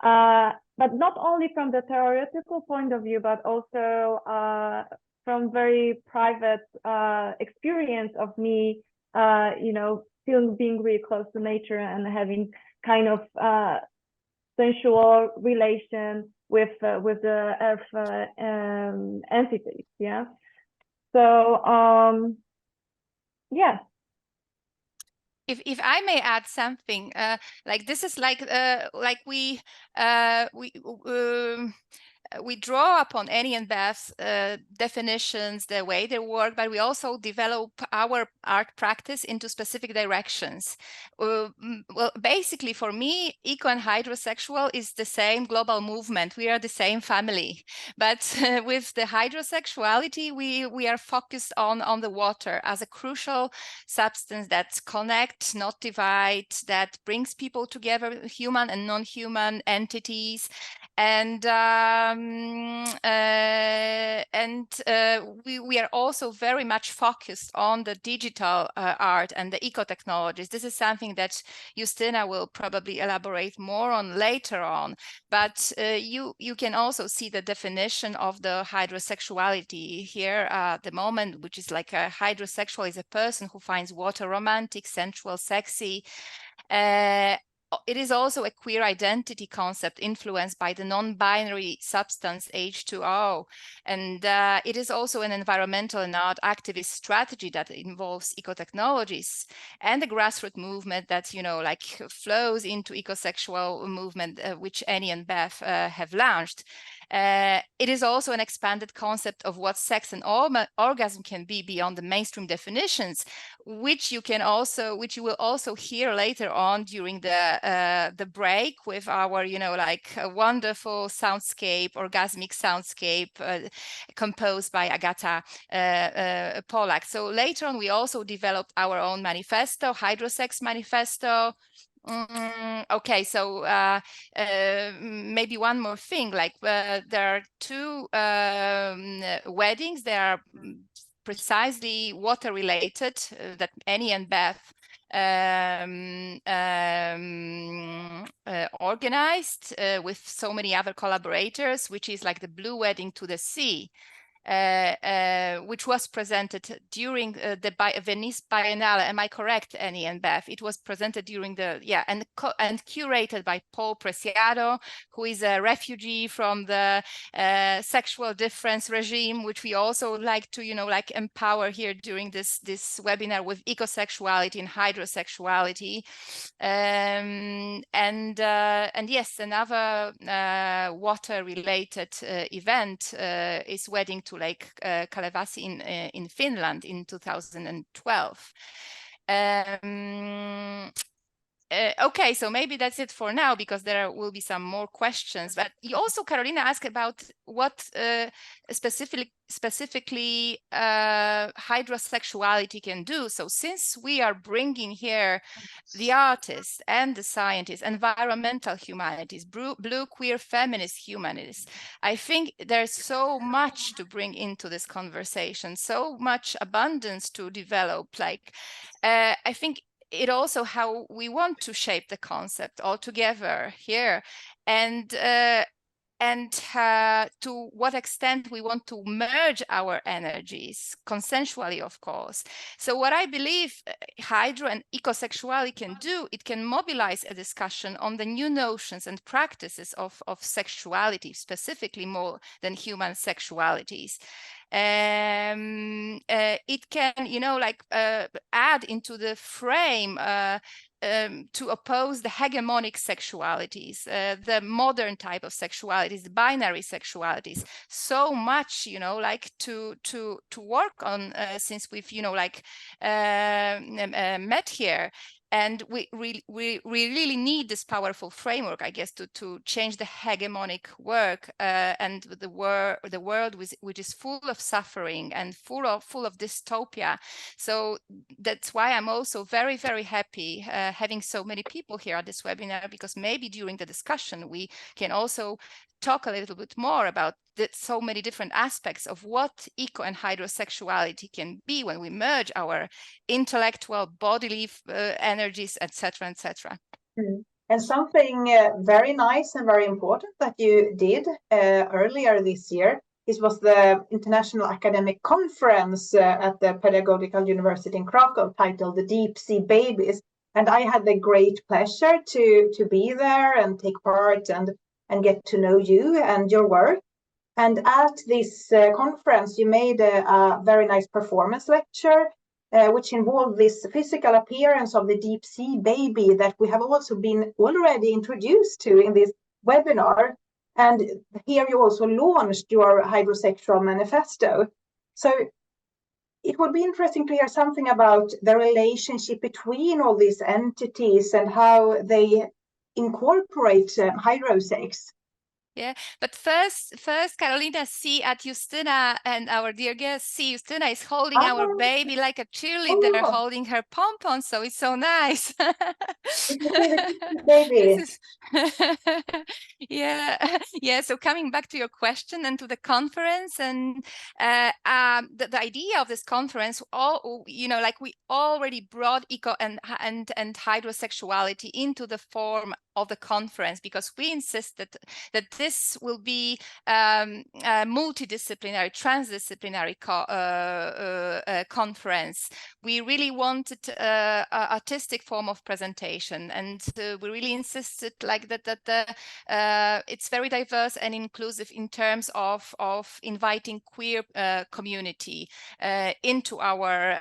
but not only from the theoretical point of view, but also from very private experience of me, being really close to nature and having kind of sensual relation with the earth entities. Yeah. So yeah. If I may add something, like this is like we draw upon Annie and Beth's definitions, the way they work, but we also develop our art practice into specific directions. Well, basically for me, eco and hydrosexual is the same global movement. We are the same family, but with the hydrosexuality, we are focused on the water as a crucial substance that connects, not divide, that brings people together, human and non-human entities. And we are also very much focused on the digital art and the eco-technologies. This is something that Justyna will probably elaborate more on later on. But you can also see the definition of the hydrosexuality here at the moment, which is like a hydrosexual is a person who finds water romantic, sensual, sexy. It is also a queer identity concept influenced by the non-binary substance H2O. And it is also an environmental and art activist strategy that involves eco-technologies and the grassroots movement that, like flows into ecosexual movement, which Annie and Beth have launched. It is also an expanded concept of what sex and orgasm can be beyond the mainstream definitions, which you will also hear later on during the break with our, a wonderful soundscape, orgasmic soundscape composed by Agata Polak. So later on, we also developed our own manifesto, Hydrosex Manifesto. Okay, so maybe one more thing, like there are two weddings. They are precisely water related that Annie and Beth organized with so many other collaborators, which is like the Blue Wedding to the Sea. Which was presented during the Venice Biennale. Am I correct, Annie and Beth? It was presented during and curated by Paul Preciado, who is a refugee from the sexual difference regime, which we also like to, empower here during this webinar with ecosexuality and hydrosexuality. And yes, another water-related event is Wedding to Lake Kalevasi in Finland in 2012. Okay, so maybe that's it for now, because there will be some more questions. But you also, Carolina, asked about what specifically hydrosexuality can do. So since we are bringing here the artists and the scientists, environmental humanities, blue queer feminist humanities, I think there's so much to bring into this conversation, so much abundance to develop. Like, I think it also how we want to shape the concept all together here. And to what extent we want to merge our energies, consensually, of course. So what I believe hydro and ecosexuality can do, it can mobilize a discussion on the new notions and practices of sexuality, specifically more than human sexualities. It can, add into the frame to oppose the hegemonic sexualities, the modern type of sexualities, the binary sexualities. So much, to work on since we've, met here. And we really need this powerful framework, I guess, to change the hegemonic work and the world which is full of suffering and full of dystopia. So that's why I'm also very, very happy having so many people here at this webinar, because maybe during the discussion we can also talk a little bit more about so many different aspects of what eco and hydrosexuality can be when we merge our intellectual, bodily energies, etc., etc. And something very nice and very important that you did earlier this year, this was the International Academic Conference at the Pedagogical University in Krakow, titled The Deep Sea Babies. And I had the great pleasure to be there and take part and get to know you and your work. And at this conference, you made a very nice performance lecture, which involved this physical appearance of the deep sea baby that we have also been already introduced to in this webinar. And here you also launched your hydrosexual manifesto. So it would be interesting to hear something about the relationship between all these entities and how they incorporate hydrosex. Yeah, but first, Carolina, see at Justyna, and our dear guest, see Justyna is holding our baby like a cheerleader, holding her pom-pom, so it's so nice. Baby. Yeah. So coming back to your question and to the conference, and the idea of this conference, we already brought eco and hydrosexuality into the form of the conference, because we insisted that this will be a multidisciplinary, transdisciplinary conference. We really wanted an artistic form of presentation, and we really insisted that it's very diverse and inclusive in terms of inviting queer community into our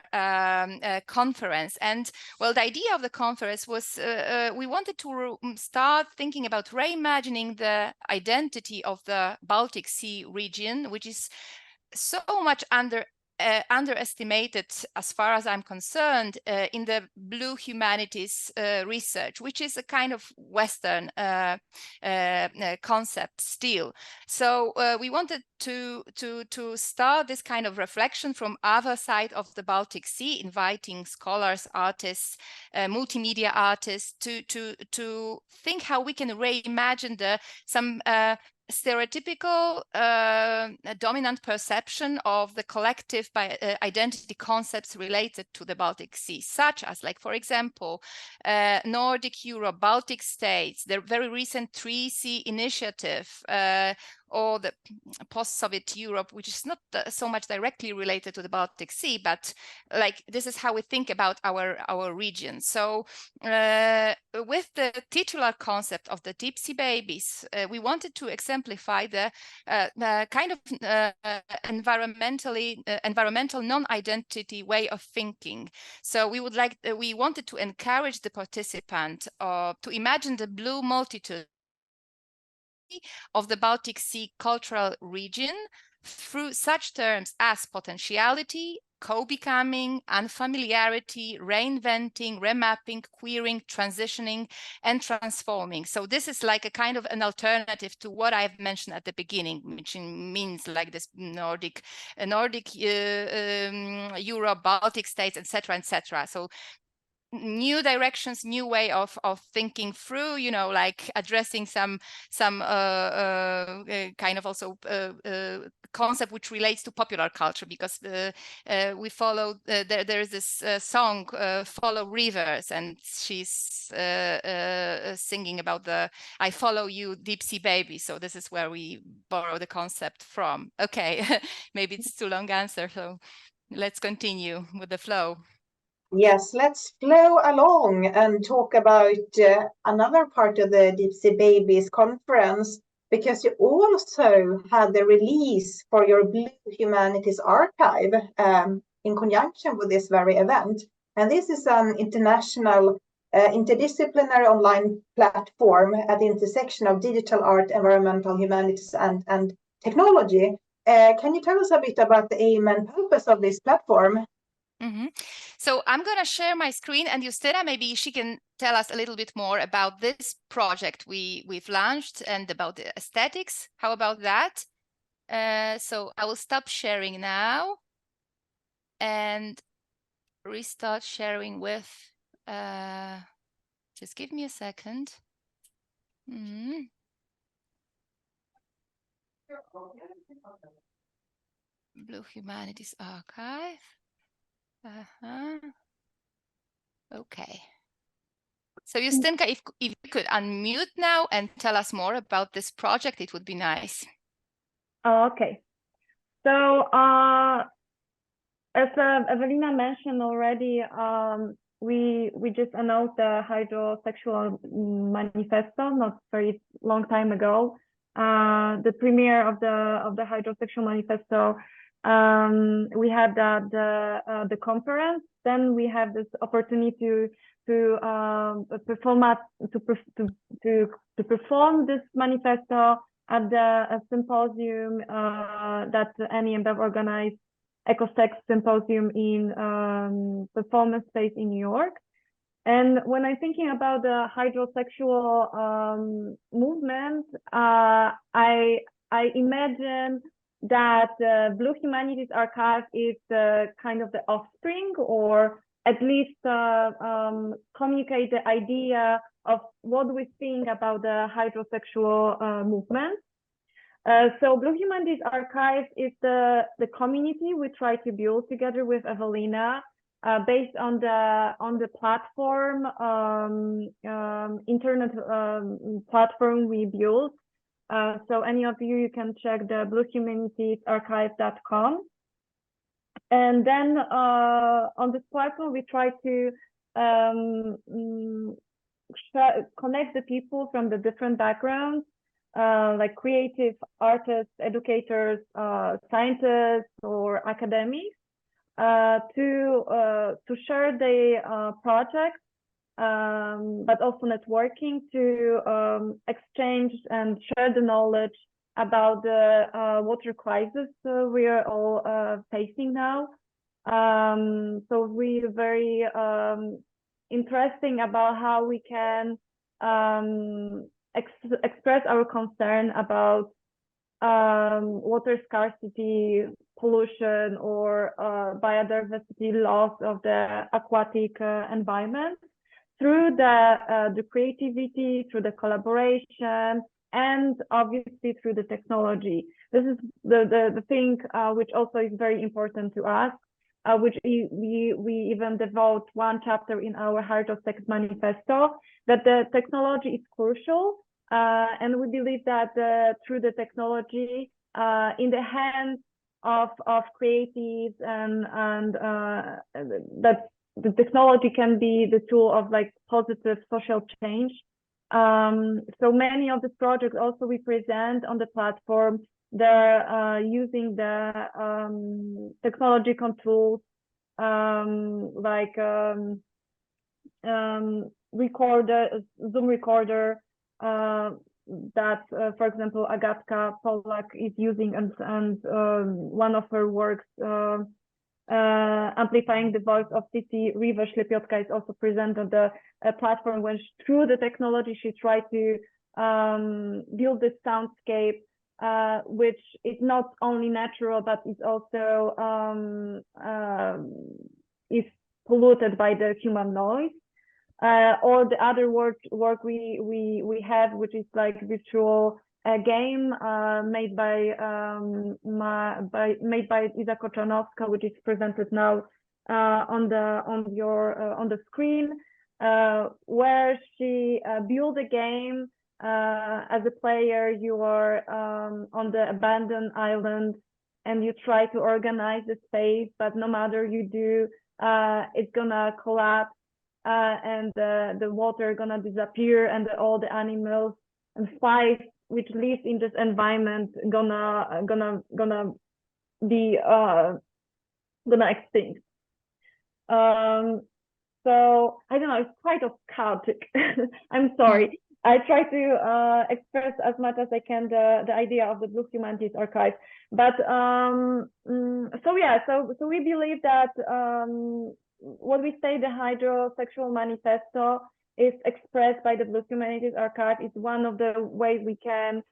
conference. And well, the idea of the conference was we wanted to start thinking about reimagining the identity of the Baltic Sea region, which is so much underestimated, as far as I'm concerned, in the blue humanities research, which is a kind of Western concept still. So we wanted to start this kind of reflection from other side of the Baltic Sea, inviting scholars, artists, multimedia artists to think how we can reimagine some stereotypical dominant perception of the collective identity concepts related to the Baltic Sea, such as, like, for example, Nordic Europe, Baltic states, the very recent 3C initiative, or the post-Soviet Europe, which is not so much directly related to the Baltic Sea, but like this is how we think about our region. So with the titular concept of the deep sea babies, we wanted to exemplify the kind of environmental non-identity way of thinking. So we wanted to encourage the participant to imagine the blue multitude of the Baltic Sea cultural region through such terms as potentiality, co-becoming, unfamiliarity, reinventing, remapping, queering, transitioning, and transforming. So this is like a kind of an alternative to what I've mentioned at the beginning, which means like this Nordic Europe, Baltic states, etc., etc. So new directions, new way of thinking through, you know, like addressing some kind of also concept which relates to popular culture, because we follow there's this song Follow Rivers, and she's singing about the I follow you deep sea baby. So this is where we borrow the concept from. Okay. Maybe it's too long answer, so let's continue with the flow. Yes, let's flow along and talk about another part of the Deep Sea Babies conference, because you also had the release for your Blue Humanities archive in conjunction with this very event. And this is an international interdisciplinary online platform at the intersection of digital art, environmental humanities, and technology. Can you tell us a bit about the aim and purpose of this platform? Mm-hmm. So I'm going to share my screen, and Justyna, maybe she can tell us a little bit more about this project we've launched and about the aesthetics. How about that? So I will stop sharing now and restart sharing with, just give me a second. Mm-hmm. Blue Humanities Archive. Okay. So Justyna, if you could unmute now and tell us more about this project, it would be nice. Okay. So as Ewelina mentioned already, we just announced the hydrosexual manifesto not very long time ago. The premiere of the hydrosexual manifesto. We had the conference. Then we have this opportunity to perform this manifesto at a symposium that NEMBEV organized, EcoSex Symposium in Performance Space in New York. And when I'm thinking about the hydrosexual movement, I imagine that Blue Humanities Archive is kind of the offspring, or at least communicate the idea of what we think about the hydrosexual movement. So Blue Humanities Archive is the community we try to build together with Ewelina, based on the platform, internet platform we built. So any of you can check the bluehumanitiesarchive.com. And then on this platform, we try to connect the people from the different backgrounds, like creative artists, educators, scientists, or academics, to share the projects, but also networking to exchange and share the knowledge about the water crisis we are all facing now. So we're very interesting about how we can express our concern about water scarcity, pollution, or biodiversity loss of the aquatic environment through the creativity, through the collaboration, and obviously through the technology. This is the thing which also is very important to us, which we even devote one chapter in our Hydrosex manifesto, that the technology is crucial, and we believe that through the technology, in the hands of creatives, and that the technology can be the tool of like positive social change. So many of the projects also we present on the platform, they're using the technological tools, like Zoom recorder, that, for example, Agatka Polak is using, and one of her works, amplifying the voice of Cici Riva Ślepiotka, is also present on the platform, when through the technology she tried to build this soundscape, which is not only natural, but is also is polluted by the human noise. or the other work we have, which is like virtual game made by Iza Koczanowska, which is presented now on the screen, where she built a game. As a player, you are on the abandoned island, and you try to organize the space, but no matter you do, it's gonna collapse, and the water gonna disappear, and all the animals and fish which live in this environment gonna be gonna extinct. So I don't know, it's quite of chaotic. I'm sorry. I try to express as much as I can the idea of the Blue Humanities Archive. But so yeah, so we believe that what we say, the hydrosexual manifesto, is expressed by the Blue Humanities Archive. It's one of the ways we can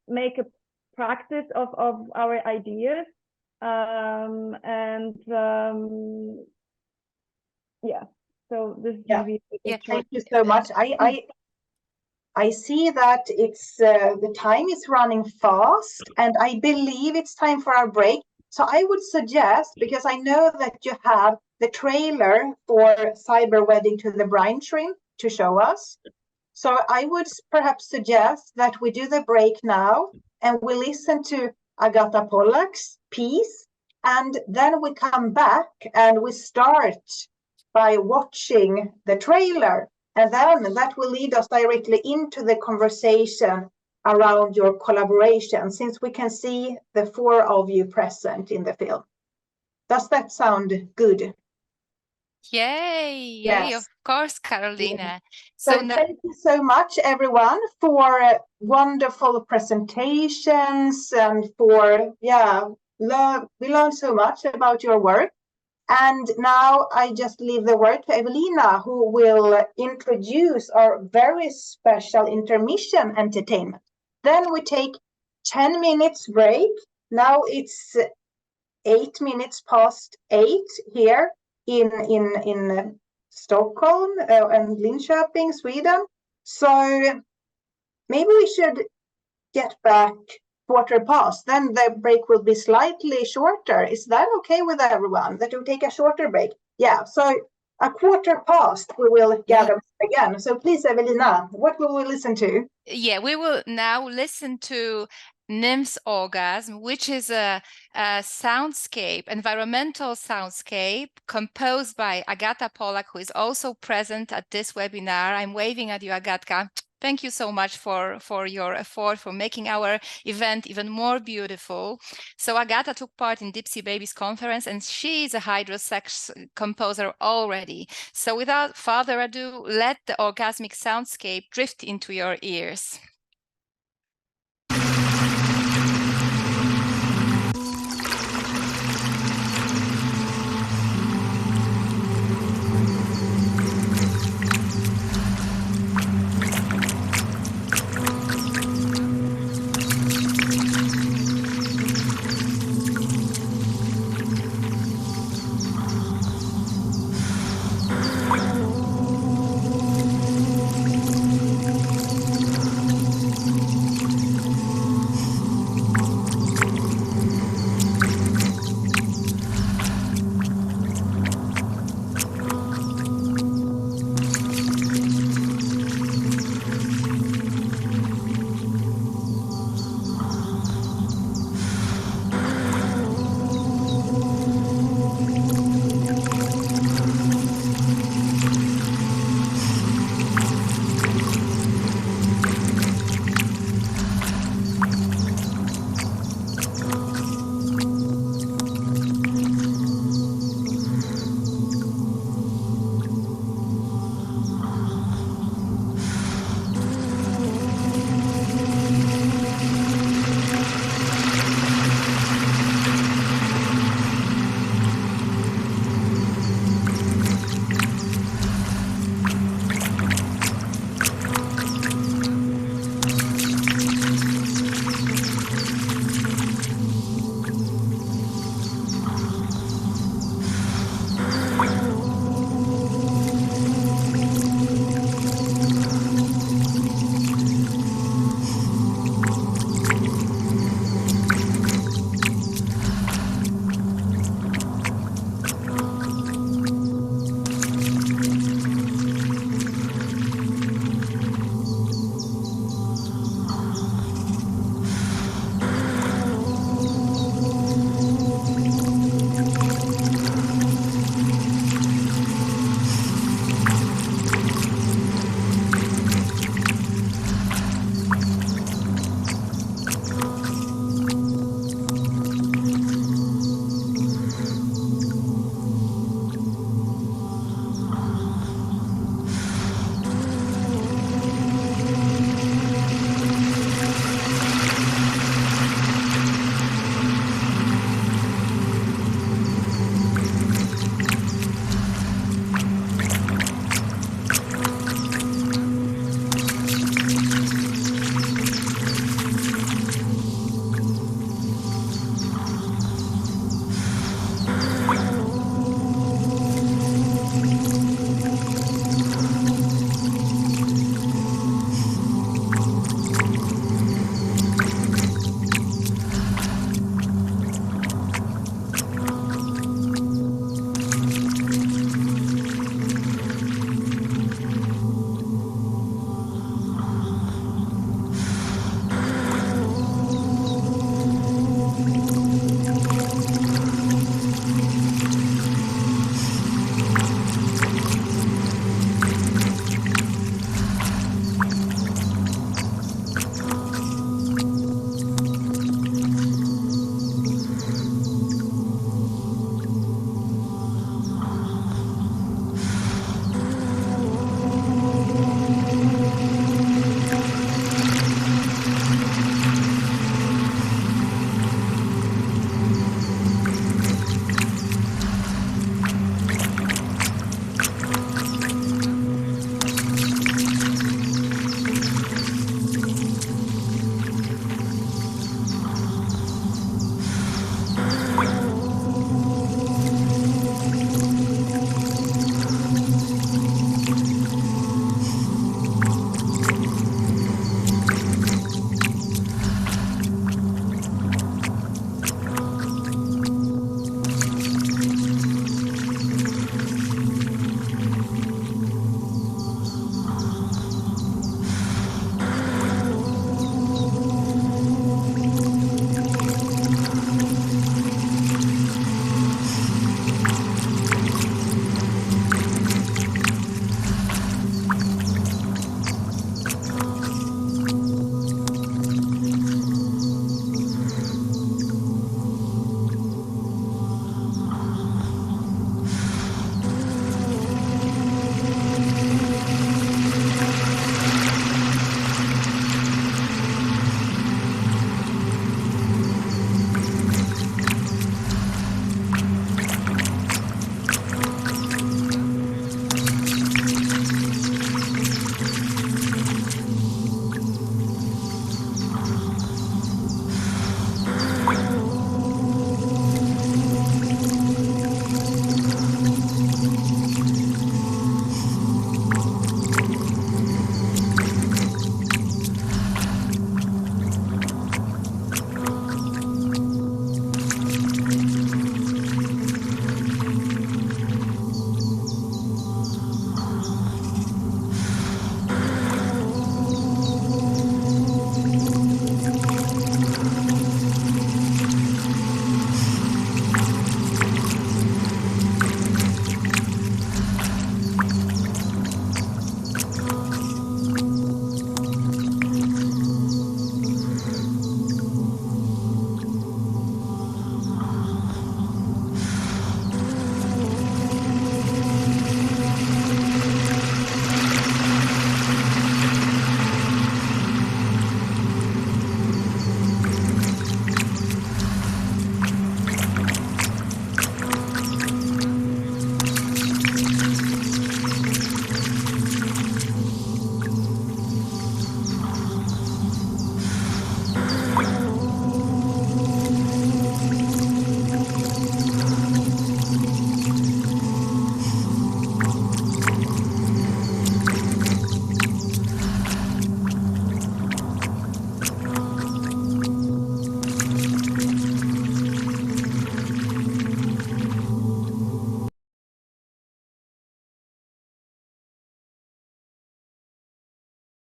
make a practice of our ideas. Yeah, so this is maybe thank you so much. I see that it's the time is running fast, and I believe it's time for our break. So I would suggest, because I know that you have the trailer for Cyber Wedding to the Brine Shrimp to show us. So I would perhaps suggest that we do the break now, and we listen to Agata Pollak's piece, and then we come back and we start by watching the trailer, and then that will lead us directly into the conversation around your collaboration, since we can see the 4 of you present in the film. Does that sound good? Yay! Yes. Yay, of course, Carolina. Yeah. So thank you so much, everyone, for wonderful presentations, and for, we learned so much about your work. And now I just leave the word to Ewelina, who will introduce our very special intermission entertainment. Then we take 10 minutes break. Now it's 8 minutes past 8 here in Stockholm and Linköping, Sweden. So maybe we should get back 1/4 past. Then the break will be slightly shorter. Is that okay with everyone, that we take a shorter break? Yeah, so 1/4 past we will gather again. So please, Ewelina, what will we listen to? Yeah, we will now listen to Nymphs Orgasm, which is a soundscape, environmental soundscape composed by Agata Pollak, who is also present at this webinar. I'm waving at you, Agatka. Thank you so much for your effort, for making our event even more beautiful. So Agata took part in Deep Sea Babies conference, and she is a hydrosex composer already. So without further ado, let the orgasmic soundscape drift into your ears.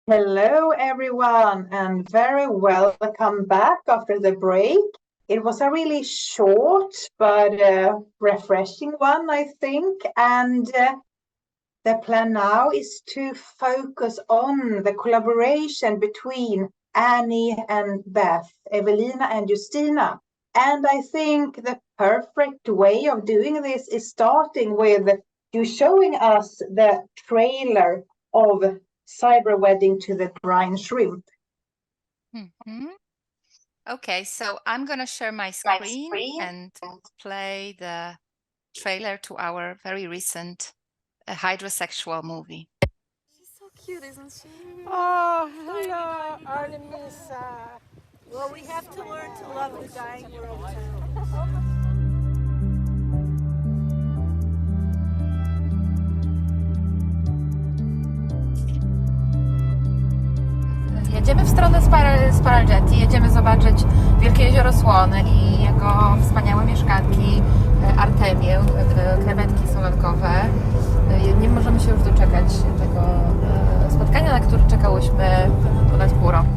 Hello, everyone, and very welcome back after the break. It was a really short but refreshing one, I think. And the plan now is to focus on the collaboration between Annie and Beth, Ewelina and Justyna. And I think the perfect way of doing this is starting with you showing us the trailer of Cyber Wedding to the Brine Shrimp. Okay, so I'm going to share my screen and play the trailer to our very recent hydrosexual movie. She's so cute, isn't she? Oh, hello, Artemisa. Well, we have to learn to love the dying world too. Jedziemy w stronę Sparalgetti, jedziemy zobaczyć Wielkie Jezioro Słone i jego wspaniałe mieszkanki, artemię, krewetki solankowe. Nie możemy się już doczekać tego spotkania, na które czekałyśmy ponad pół roku.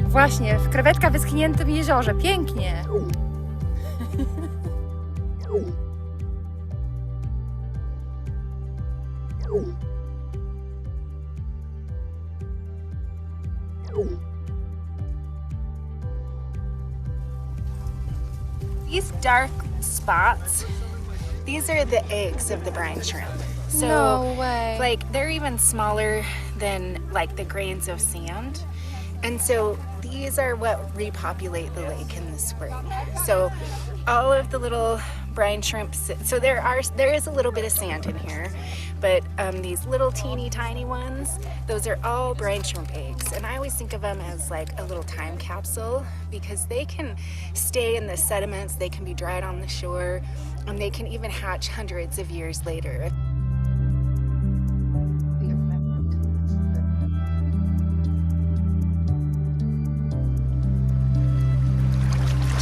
Właśnie, w krewetka wyschniętym jeziorze. Pięknie! These dark spots, these are the eggs of the brine shrimp. So, No way. like, they're even smaller than, like, the grains of sand. And so these are what repopulate the lake in the spring. So all of the little brine shrimps, so there is a little bit of sand in here, but these little teeny tiny ones, those are all brine shrimp eggs. And I always think of them as like a little time capsule because they can stay in the sediments, they can be dried on the shore, and they can even hatch hundreds of years later.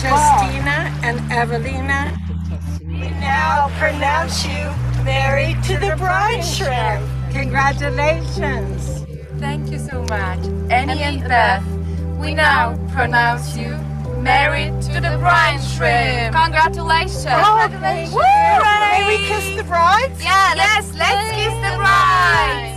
Justyna and Ewelina, we now pronounce you married to the brine shrimp. Congratulations. Thank you so much. Annie and Beth, we now pronounce you married to the brine shrimp. Congratulations. Congratulations. May we kiss the brides? Yeah, let's kiss the brides.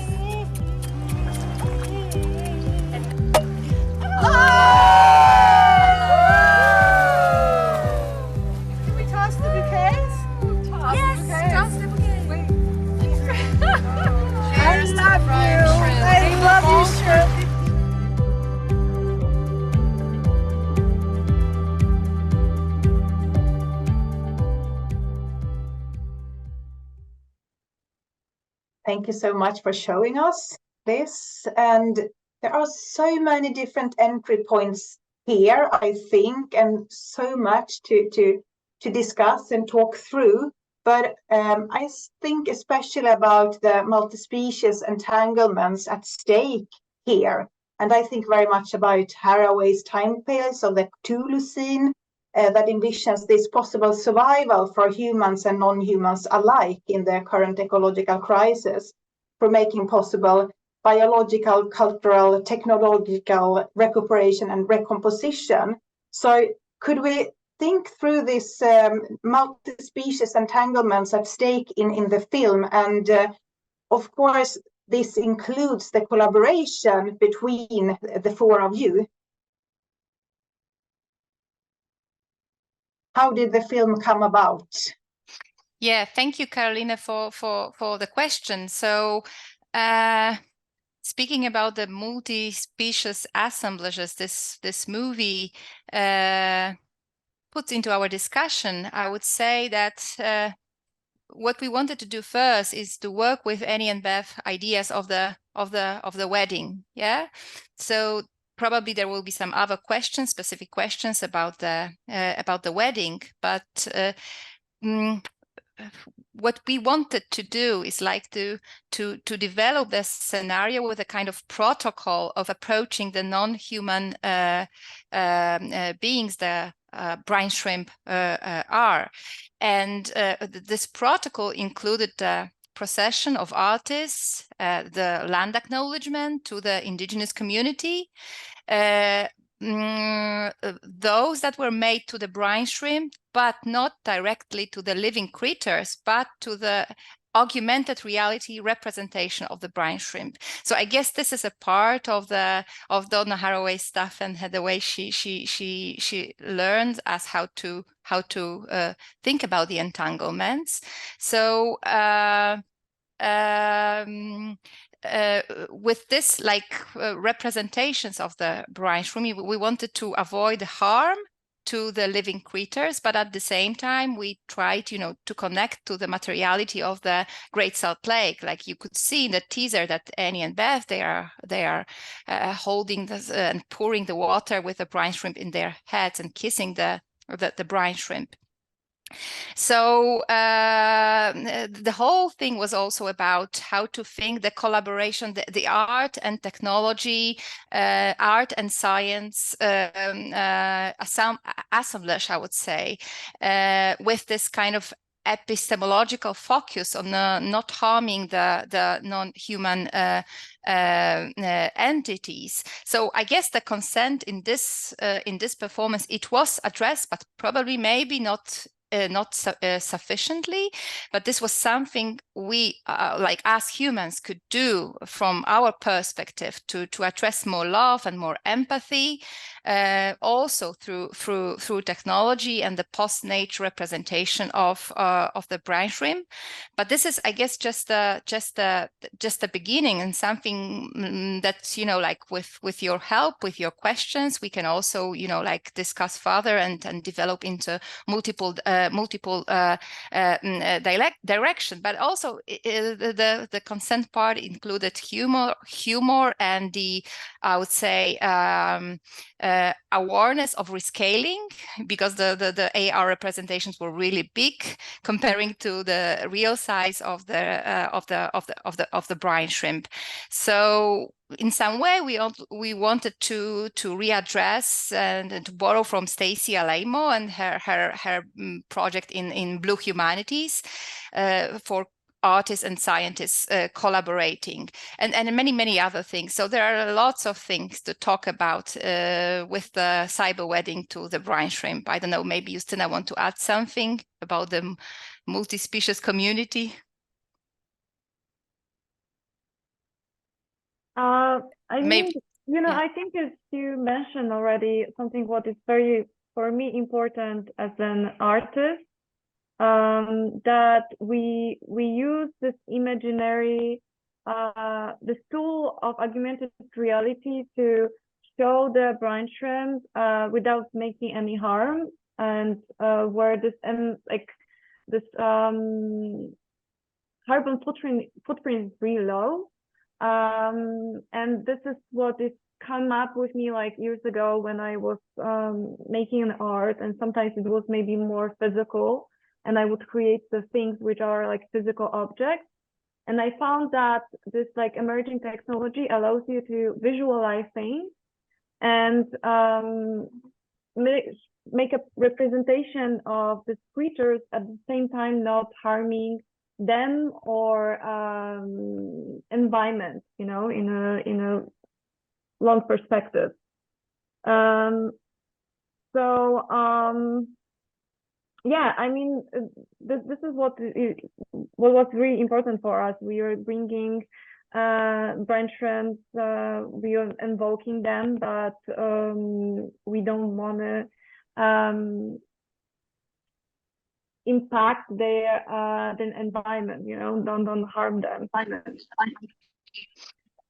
Can we toss the bouquets? Yes, toss the bouquet. I love you. I love you, shrimp. Thank you so much for showing us this. And there are so many different entry points here, I think, and so much to discuss and talk through. But I think especially about the multi-species entanglements at stake here. And I think very much about Haraway's time pace of the Cthulhu scene that envisions this possible survival for humans and non-humans alike in the current ecological crisis, for making possible biological, cultural, technological recuperation and recomposition. So could we think through this multi-species entanglements at stake in the film? And of course, this includes the collaboration between the four of you. How did the film come about? Yeah, thank you, Carolina, for the question. So, speaking about the multi-species assemblages, this movie puts into our discussion, I would say that what we wanted to do first is to work with Annie and Beth ideas of the wedding. Yeah, so probably there will be some other questions, specific questions about the wedding, but what we wanted to do is like to develop this scenario with a kind of protocol of approaching the non-human beings the brine shrimp are, and this protocol included the procession of artists, the land acknowledgement to the indigenous community, those that were made to the brine shrimp, but not directly to the living creatures, but to the augmented reality representation of the brine shrimp. So I guess this is a part of Donna Haraway's stuff and the way she learned us how to think about the entanglements. So with this representations of the brine shrimp, we wanted to avoid harm to the living creatures, but at the same time we tried, to connect to the materiality of the Great Salt Lake. Like you could see in the teaser that Annie and Beth, they are holding this and pouring the water with the brine shrimp in their heads and kissing the brine shrimp. So the whole thing was also about how to think the collaboration, the art and technology, art and science assemblage, I would say, with this kind of epistemological focus on not harming the non-human entities. So I guess the consent in this performance, it was addressed, but probably maybe not sufficiently, but this was something we like as humans could do from our perspective to address more love and more empathy, also through technology and the post-nature representation of the brine shrimp. But this is, I guess, just the beginning, and something that like with your help, with your questions, we can also discuss further and develop into multiple direction. But also the consent part included humor and the, I would say, awareness of rescaling, because the AR representations were really big comparing to the real size of the brine shrimp. So in some way, we wanted to readdress and to borrow from Stacey Alaimo and her project in Blue Humanities for artists and scientists collaborating, and many other things. So there are lots of things to talk about with the cyber wedding to the brine shrimp. I don't know, maybe Justyna want to add something about the multi-species community? I think as you mentioned already, something what is very, for me, important as an artist, that we use this imaginary, this tool of augmented reality to show the brine shrimp without making any harm, and where this carbon footprint is really low. And this is what is come up with me like years ago when I was making an art, and sometimes it was maybe more physical, and I would create the things which are like physical objects. And I found that this like emerging technology allows you to visualize things and make a representation of the creatures, at the same time not harming them or environment, in a long perspective. Yeah, I mean, this is what was really important for us. We are bringing brine shrimps, we are invoking them, but we don't want to impact their environment, don't harm them.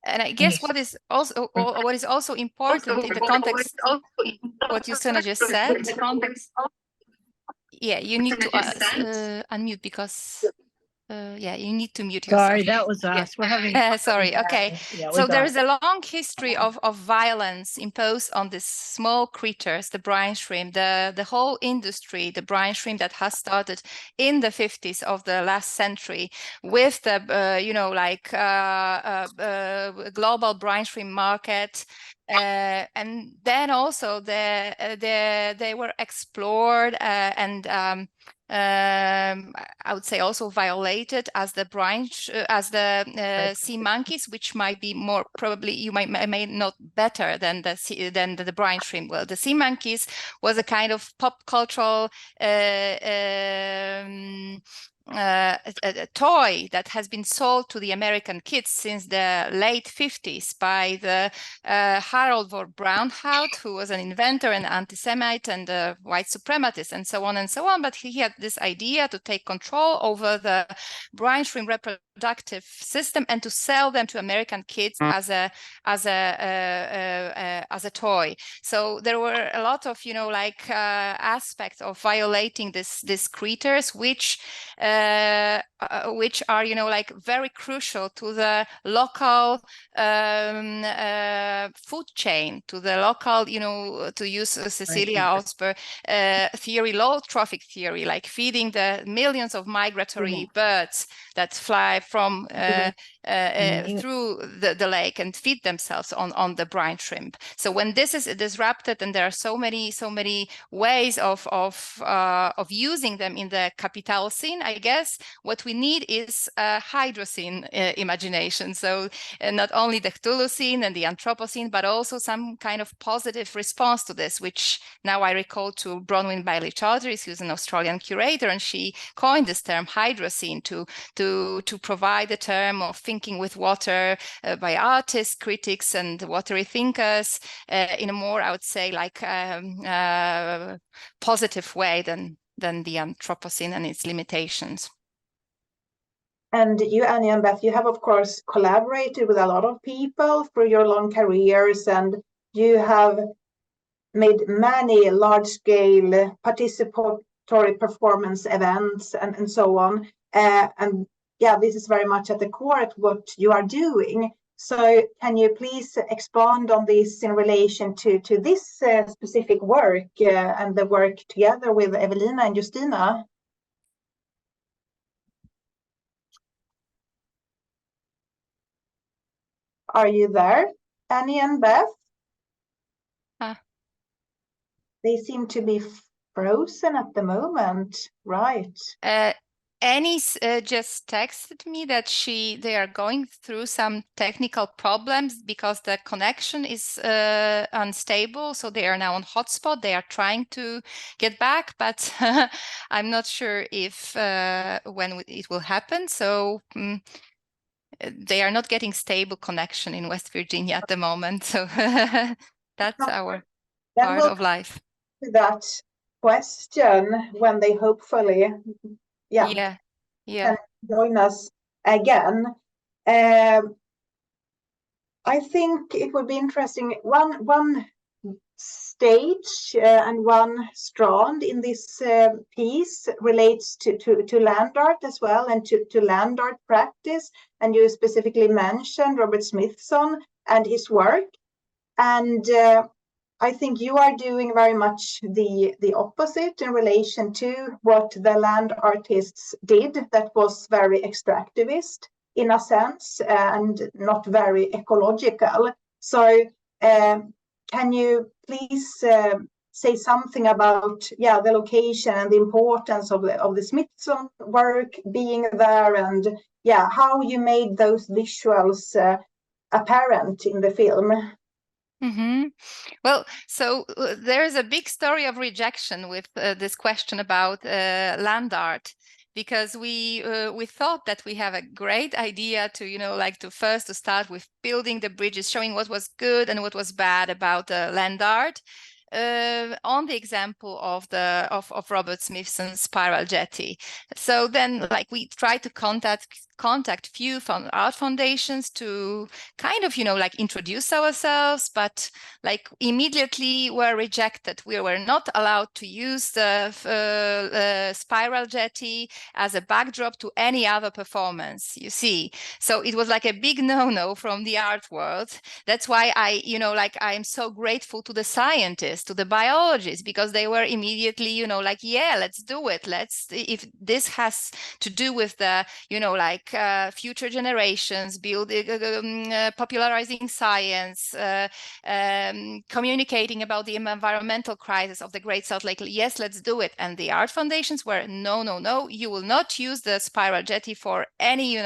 And I guess what is also important in the context of what Justyna just said. Yeah, you need to unmute because Yeah, you need to mute yourself. Sorry, that was us. We're having. Sorry. Okay. Yeah, So there is a long history of violence imposed on these small creatures, the brine shrimp, the whole industry, the brine shrimp that has started in the 50s of the last century with the, global brine shrimp market. And then also they were explored and I would say also violated as the sea monkeys, which might be more probably you may not better than the brine shrimp. Well, the sea monkeys was a kind of pop cultural a toy that has been sold to the American kids since the late 50s by the Harold von Braunhout, who was an inventor and anti-Semite and a white suprematist and so on and so on. But he had this idea to take control over the brine shrimp reproductive system and to sell them to American kids as a toy. So there were a lot of aspects of violating these creatures, which are very crucial to the local food chain, to the local, to use Cecilia Åsberg theory, low trophic theory, like feeding the millions of migratory birds that fly from through the lake and feed themselves on the brine shrimp. So when this is disrupted, and there are so many ways of using them in the Capitalocene, I guess what we need is hydrocene imagination. So not only the Cthulhucene and the Anthropocene, but also some kind of positive response to this, which now I recall to Bronwyn Bailey-Chaudhry, who's an Australian curator, and she coined this term hydrocene to provide a term of thinking with water by artists, critics, and watery thinkers in a more, I would say, positive way than the Anthropocene and its limitations. And you, Annie and Beth, you have, of course, collaborated with a lot of people through your long careers, and you have made many large-scale participatory performance events and so on. And yeah, this is very much at the core of what you are doing. So can you please expand on this in relation to this specific work and the work together with Ewelina and Justyna? Are you there, Annie and Beth? They seem to be frozen at the moment, right? Annie just texted me that they are going through some technical problems because the connection is unstable. So they are now on hotspot. They are trying to get back, but I'm not sure if when it will happen. So they are not getting stable connection in West Virginia at the moment. So that's our part of life. That question when they hopefully can join us again. I think it would be interesting. One stage and one strand in this piece relates to land art as well, and to land art practice. And you specifically mentioned Robert Smithson and his work. And I think you are doing very much the opposite in relation to what the land artists did, that was very extractivist in a sense and not very ecological. So can you please say something about the location and the importance of the Smithson work being there, and how you made those visuals apparent in the film? Mm-hmm. Well, so there's a big story of rejection with this question about land art, because we thought that we have a great idea to first start with building the bridges, showing what was good and what was bad about land art. On the example of Robert Smithson's spiral jetty. So then we tried to contact contact few art foundations to kind of, like introduce ourselves, but like immediately were rejected. We were not allowed to use the spiral jetty as a backdrop to any other performance, you see. So it was like a big no-no from the art world. That's why I'm so grateful to the scientists, to the biologists, because they were immediately, yeah, let's do it. If this has to do with the, future generations, popularizing science, communicating about the environmental crisis of the Great Salt Lake, yes, let's do it. And the art foundations were, no, you will not use the spiral jetty for any,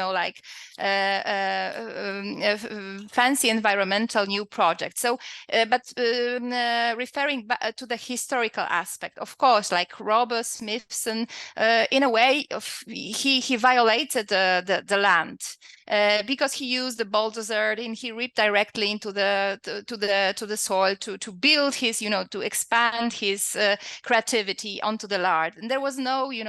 fancy environmental new project. So, referring back to the historical aspect, of course, like Robert Smithson, in a way, he violated the land. Because he used the bulldozer and he ripped directly into the soil to build his, to expand his creativity onto the land. And there was no, he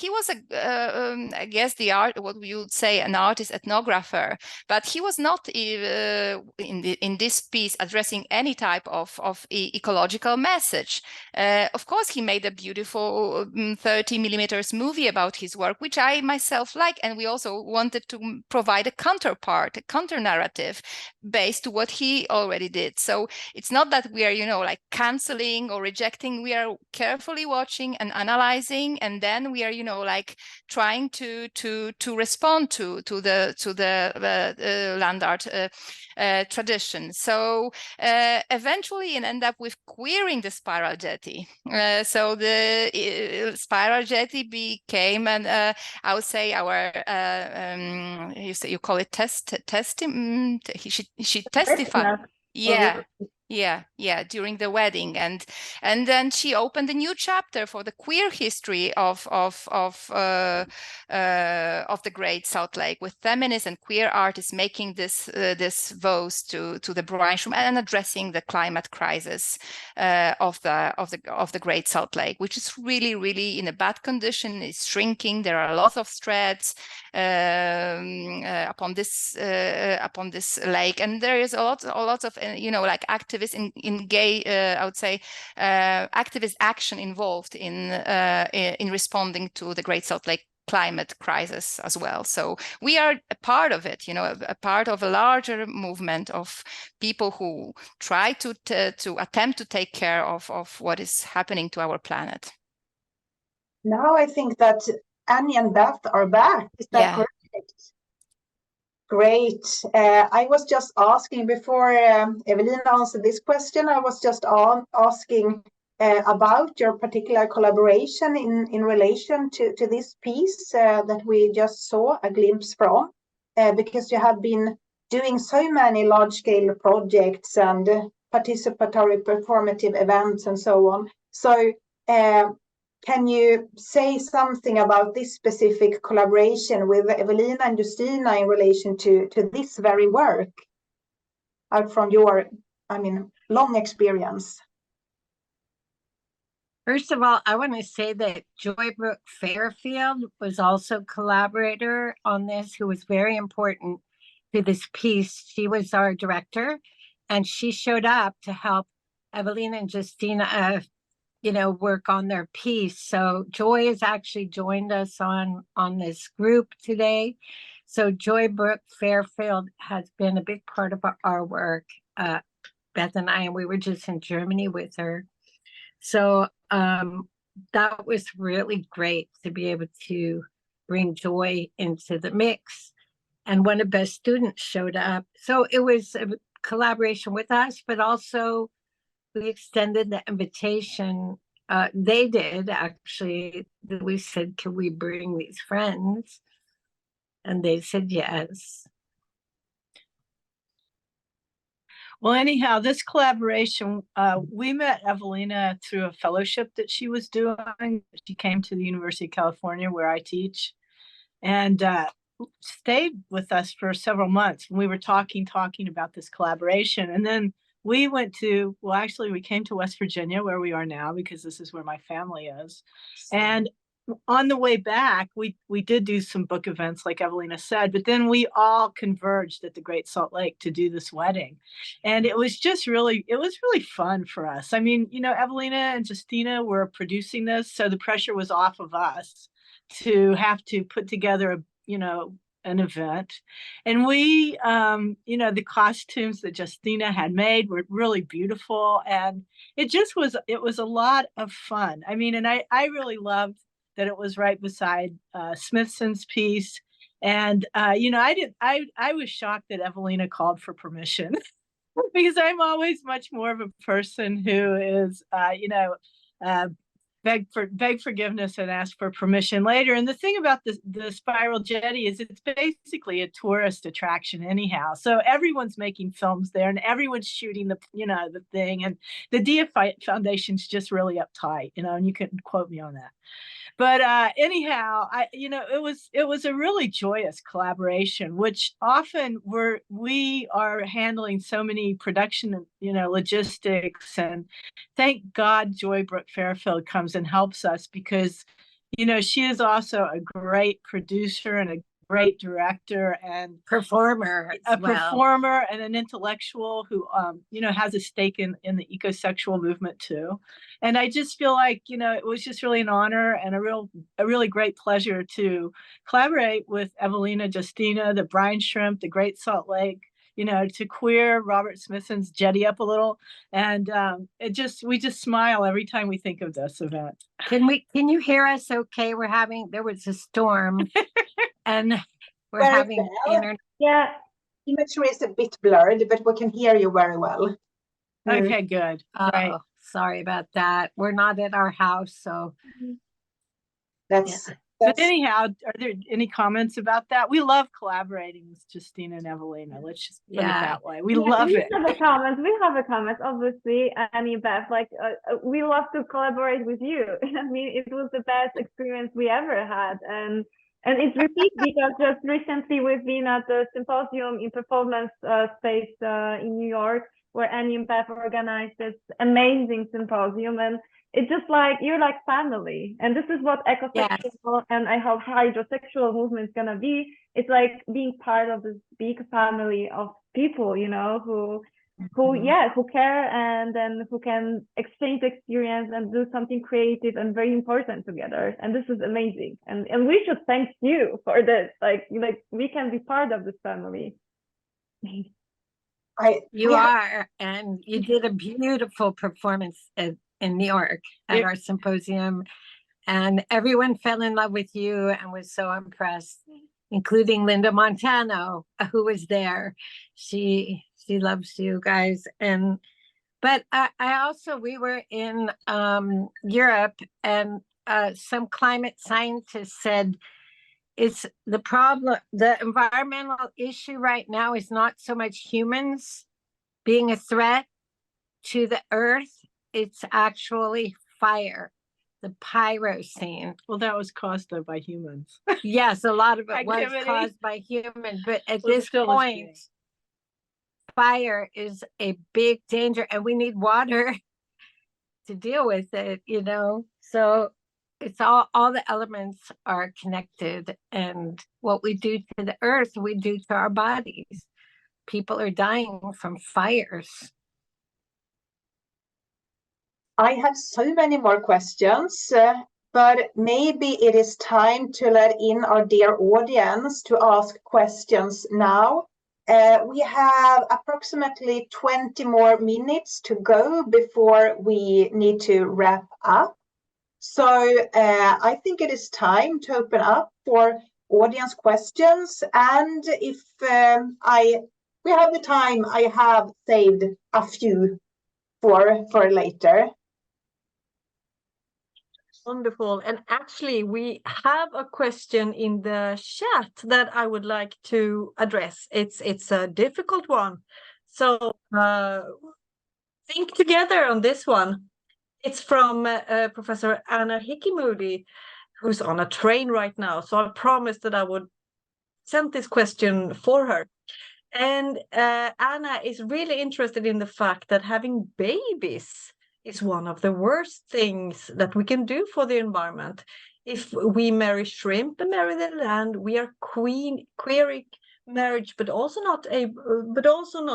was I guess what we would say an artist ethnographer, but he was not in this piece addressing any type of ecological message. Of course, he made a beautiful 30 millimeters movie about his work, which I myself like, and we also wanted to provide a counterpart, a counter narrative based to what he already did. So it's not that we are, canceling or rejecting. We are carefully watching and analyzing, and then we are, trying to respond to the land art tradition. So eventually, and end up with queering the spiral jetty. So the spiral jetty became I would say our you call it testing. She testified. Yeah, during the wedding, and then she opened a new chapter for the queer history of the Great Salt Lake, with feminists and queer artists making this vows to the Brine and addressing the climate crisis of the Great Salt Lake, which is really in a bad condition. It's shrinking. There are a lot of threats upon this lake, and there is a lot of activists in gay, I would say, activist action involved in responding to the Great Salt Lake climate crisis as well. So we are a part of it, a part of a larger movement of people who try to attempt to take care of what is happening to our planet. Now I think that Annie and Beth are back. Is that correct? Great. I was just asking before Ewelina answered this question, I was just asking about your particular collaboration in relation to this piece that we just saw a glimpse from, because you have been doing so many large-scale projects and participatory performative events and so on. So can you say something about this specific collaboration with Ewelina and Justyna in relation to this very work, out from your, long experience? First of all, I want to say that Joybrook Fairfield was also a collaborator on this, who was very important to this piece. She was our director, and she showed up to help Ewelina and Justyna work on their piece. So Joy has actually joined us on this group today. So Joybrook Fairfield has been a big part of our work, Beth and I, and we were just in Germany with her. So that was really great to be able to bring Joy into the mix. And one of Beth's students showed up. So it was a collaboration with us, but also we extended the invitation. They did, actually. We said, can we bring these friends? And they said yes. Well, anyhow, this collaboration, we met Ewelina through a fellowship that she was doing. She came to the University of California, where I teach, and stayed with us for several months. We were talking about this collaboration. And then we went to, we came to West Virginia, where we are now, because this is where my family is. And on the way back, we did do some book events, like Ewelina said, but then we all converged at the Great Salt Lake to do this wedding. And it was really fun for us. I mean, you know, Ewelina and Justyna were producing this, so the pressure was off of us to have to put together an event. And we, you know, the costumes that Justyna had made were really beautiful. And it was a lot of fun. I mean, and I really loved that it was right beside Smithson's piece. And, you know, I was shocked that Ewelina called for permission because I'm always much more of a person who is, you know, beg forgiveness and ask for permission later. And the thing about the Spiral Jetty is it's basically a tourist attraction anyhow. So everyone's making films there and everyone's shooting the thing. And the Dia Foundation's just really uptight, you know, and you can quote me on that. But anyhow, it was a really joyous collaboration, which often we are handling so many production, you know, logistics, and thank God Joy Brooke Fairfield comes and helps us because, you know, she is also a great producer and a great director and performer, performer and an intellectual who, you know, has a stake in the ecosexual movement too. And I just feel like, you know, it was just really an honor and a really great pleasure to collaborate with Ewelina, Justyna, the Brine Shrimp, the Great Salt Lake, you know, to queer Robert Smithson's Jetty up a little. And we just smile every time we think of this event. Can you hear us okay? There was a storm and we're very having internet. Yeah, imagery is a bit blurred, but we can hear you very well. Okay, good. Right. Sorry about that. We're not at our house, so that's. But anyhow, are there any comments about that? We love collaborating with Justyna and Ewelina. Let's just put it that way. We love it. We have a comment, obviously, Annie, Beth. Like, we love to collaborate with you. I mean, it was the best experience we ever had, and it's repeat because just recently we've been at the symposium in performance space in New York, where Annie and Beth organized this amazing symposium, and it's just like you're like family, and this is what ecosexual and I hope hydrosexual movement is gonna be. It's like being part of this big family of people, you know, who care, and then who can exchange experience and do something creative and very important together. And this is amazing, and we should thank you for this. Like we can be part of this family. You are, and you did a beautiful performance in New York at our symposium, and everyone fell in love with you and was so impressed, including Linda Montano, who was there. She loves you guys. But we were in Europe, and some climate scientists said it's the problem. The environmental issue right now is not so much humans being a threat to the earth. It's actually fire, the pyrocene. Well, that was caused by humans. Yes, a lot of it was caused by humans. But at this point, fire is a big danger, and we need water to deal with it, you know. So it's all the elements are connected, and what we do to the earth, we do to our bodies. People are dying from fires. I have so many more questions, but maybe it is time to let in our dear audience to ask questions now. We have approximately 20 more minutes to go before we need to wrap up. So I think it is time to open up for audience questions. And if we have the time, I have saved a few for later. Wonderful. And actually, we have a question in the chat that I would like to address. It's a difficult one. So think together on this one. It's from Professor Anna Hickey-Moody, who's on a train right now. So I promised that I would send this question for her. And Anna is really interested in the fact that having babies is one of the worst things that we can do for the environment. if we marry shrimp and marry the land, we are queering marriage, but also not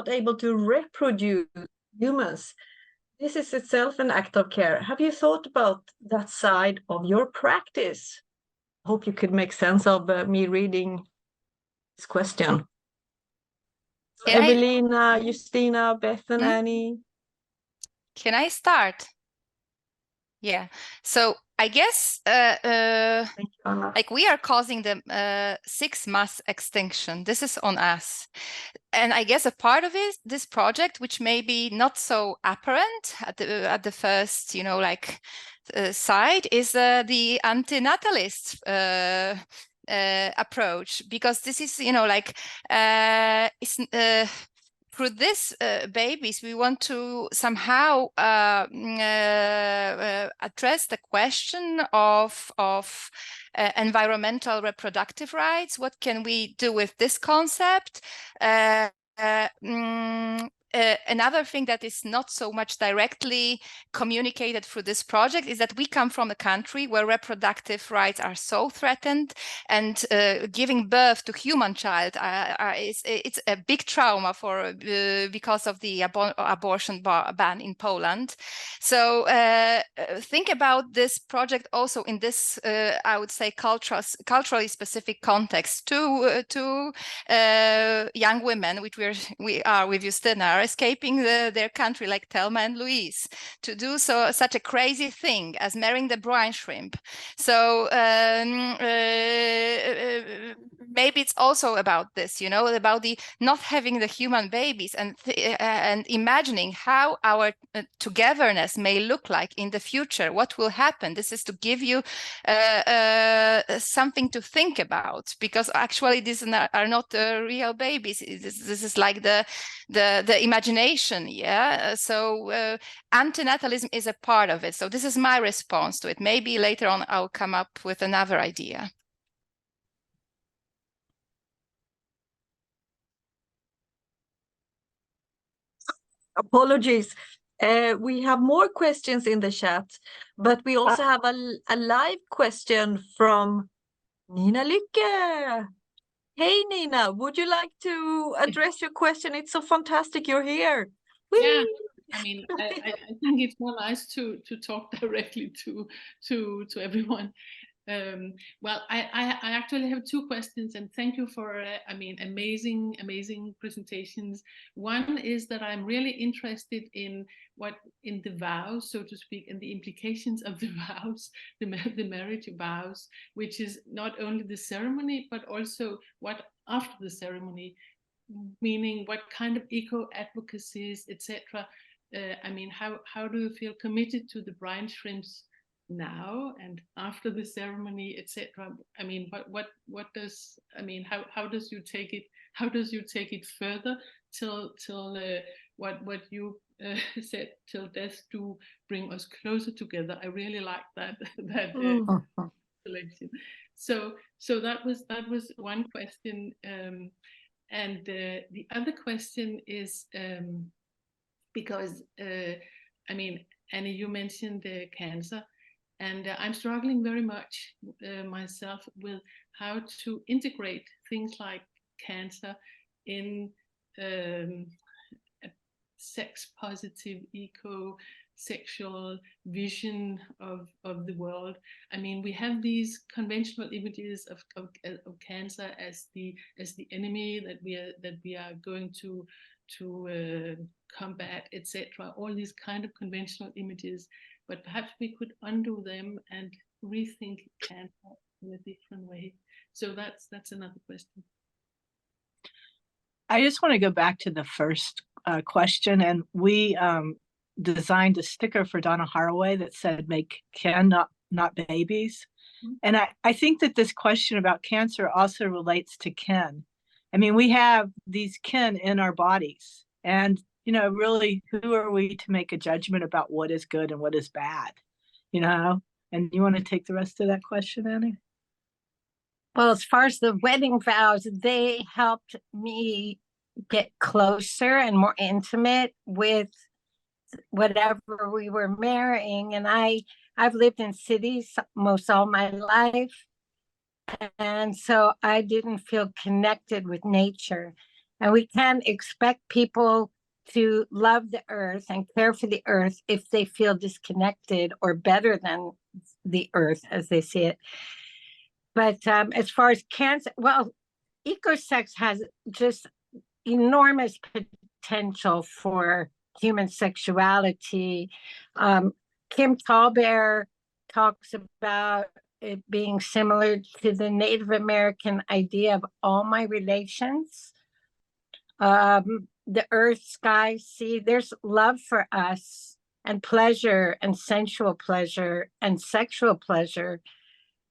able to reproduce humans. This is itself an act of care. Have you thought about that side of your practice? I hope you could make sense of me reading this question. So Ewelina, Justyna, Beth, and Annie. Can I start? Yeah. So I guess like we are causing the 6 mass extinction. This is on us. And I guess a part of it, this project, which may be not so apparent at the first, you know, like side, is the antinatalist approach, because this is, you know, like through this babies, we want to somehow address the question of environmental reproductive rights. What can we do with this concept? Another thing that is not so much directly communicated through this project is that we come from a country where reproductive rights are so threatened, and giving birth to human child it's a big trauma for because of the abortion ban in Poland. So think about this project also in this I would say culturally specific context to young women, which we are with Justyna, escaping their country, like Thelma and Louise, to do such a crazy thing as marrying the brine shrimp. So maybe it's also about this, you know, about the not having the human babies, and imagining how our togetherness may look like in the future. What will happen? This is to give you something to think about, because actually these are not the real babies. This is like the imagination. Yeah. So antinatalism is a part of it. So this is my response to it. Maybe later on I'll come up with another idea. Apologies. We have more questions in the chat, but we also have a live question from Nina Lycke. Hey, Nina, would you like to address your question? It's so fantastic you're here. Whee! Yeah, I mean, I think it's more nice to talk directly to everyone. Well, I actually have 2 questions, and thank you for, I mean, amazing presentations. One is that I'm really interested in the vows, so to speak, and the implications of the vows, the marriage vows, which is not only the ceremony, but also what after the ceremony, meaning what kind of eco-advocacies, etc. I mean, how do you feel committed to the brine shrimps now and after the ceremony, etc.? I mean, what does, I mean, how does you take it? How does you take it further till what you said, till death do bring us closer together? I really like that selection. So that was one question, and the other question is because I mean, Annie, you mentioned cancer. And I'm struggling very much myself with how to integrate things like cancer in a sex-positive, ecosexual vision of the world. I mean, we have these conventional images of cancer as the enemy that we are going to combat, etc. All these kind of conventional images. But perhaps we could undo them and rethink cancer in a different way. So that's another question. I just want to go back to the first question, and we designed a sticker for Donna Haraway that said "Make kin, not babies." Mm-hmm. And I think that this question about cancer also relates to kin. I mean, we have these kin in our bodies, and you know, really, who are we to make a judgment about what is good and what is bad? You know, and you want to take the rest of that question, Annie? Well, as far as the wedding vows, they helped me get closer and more intimate with whatever we were marrying. And I I've lived in cities most all my life. And so I didn't feel connected with nature. And we can't expect people to love the earth and care for the earth if they feel disconnected or better than the earth as they see it. But as far as cancer, well, ecosex has just enormous potential for human sexuality. Kim Tallbear talks about it being similar to the Native American idea of all my relations. The earth, sky, sea, there's love for us and pleasure and sensual pleasure and sexual pleasure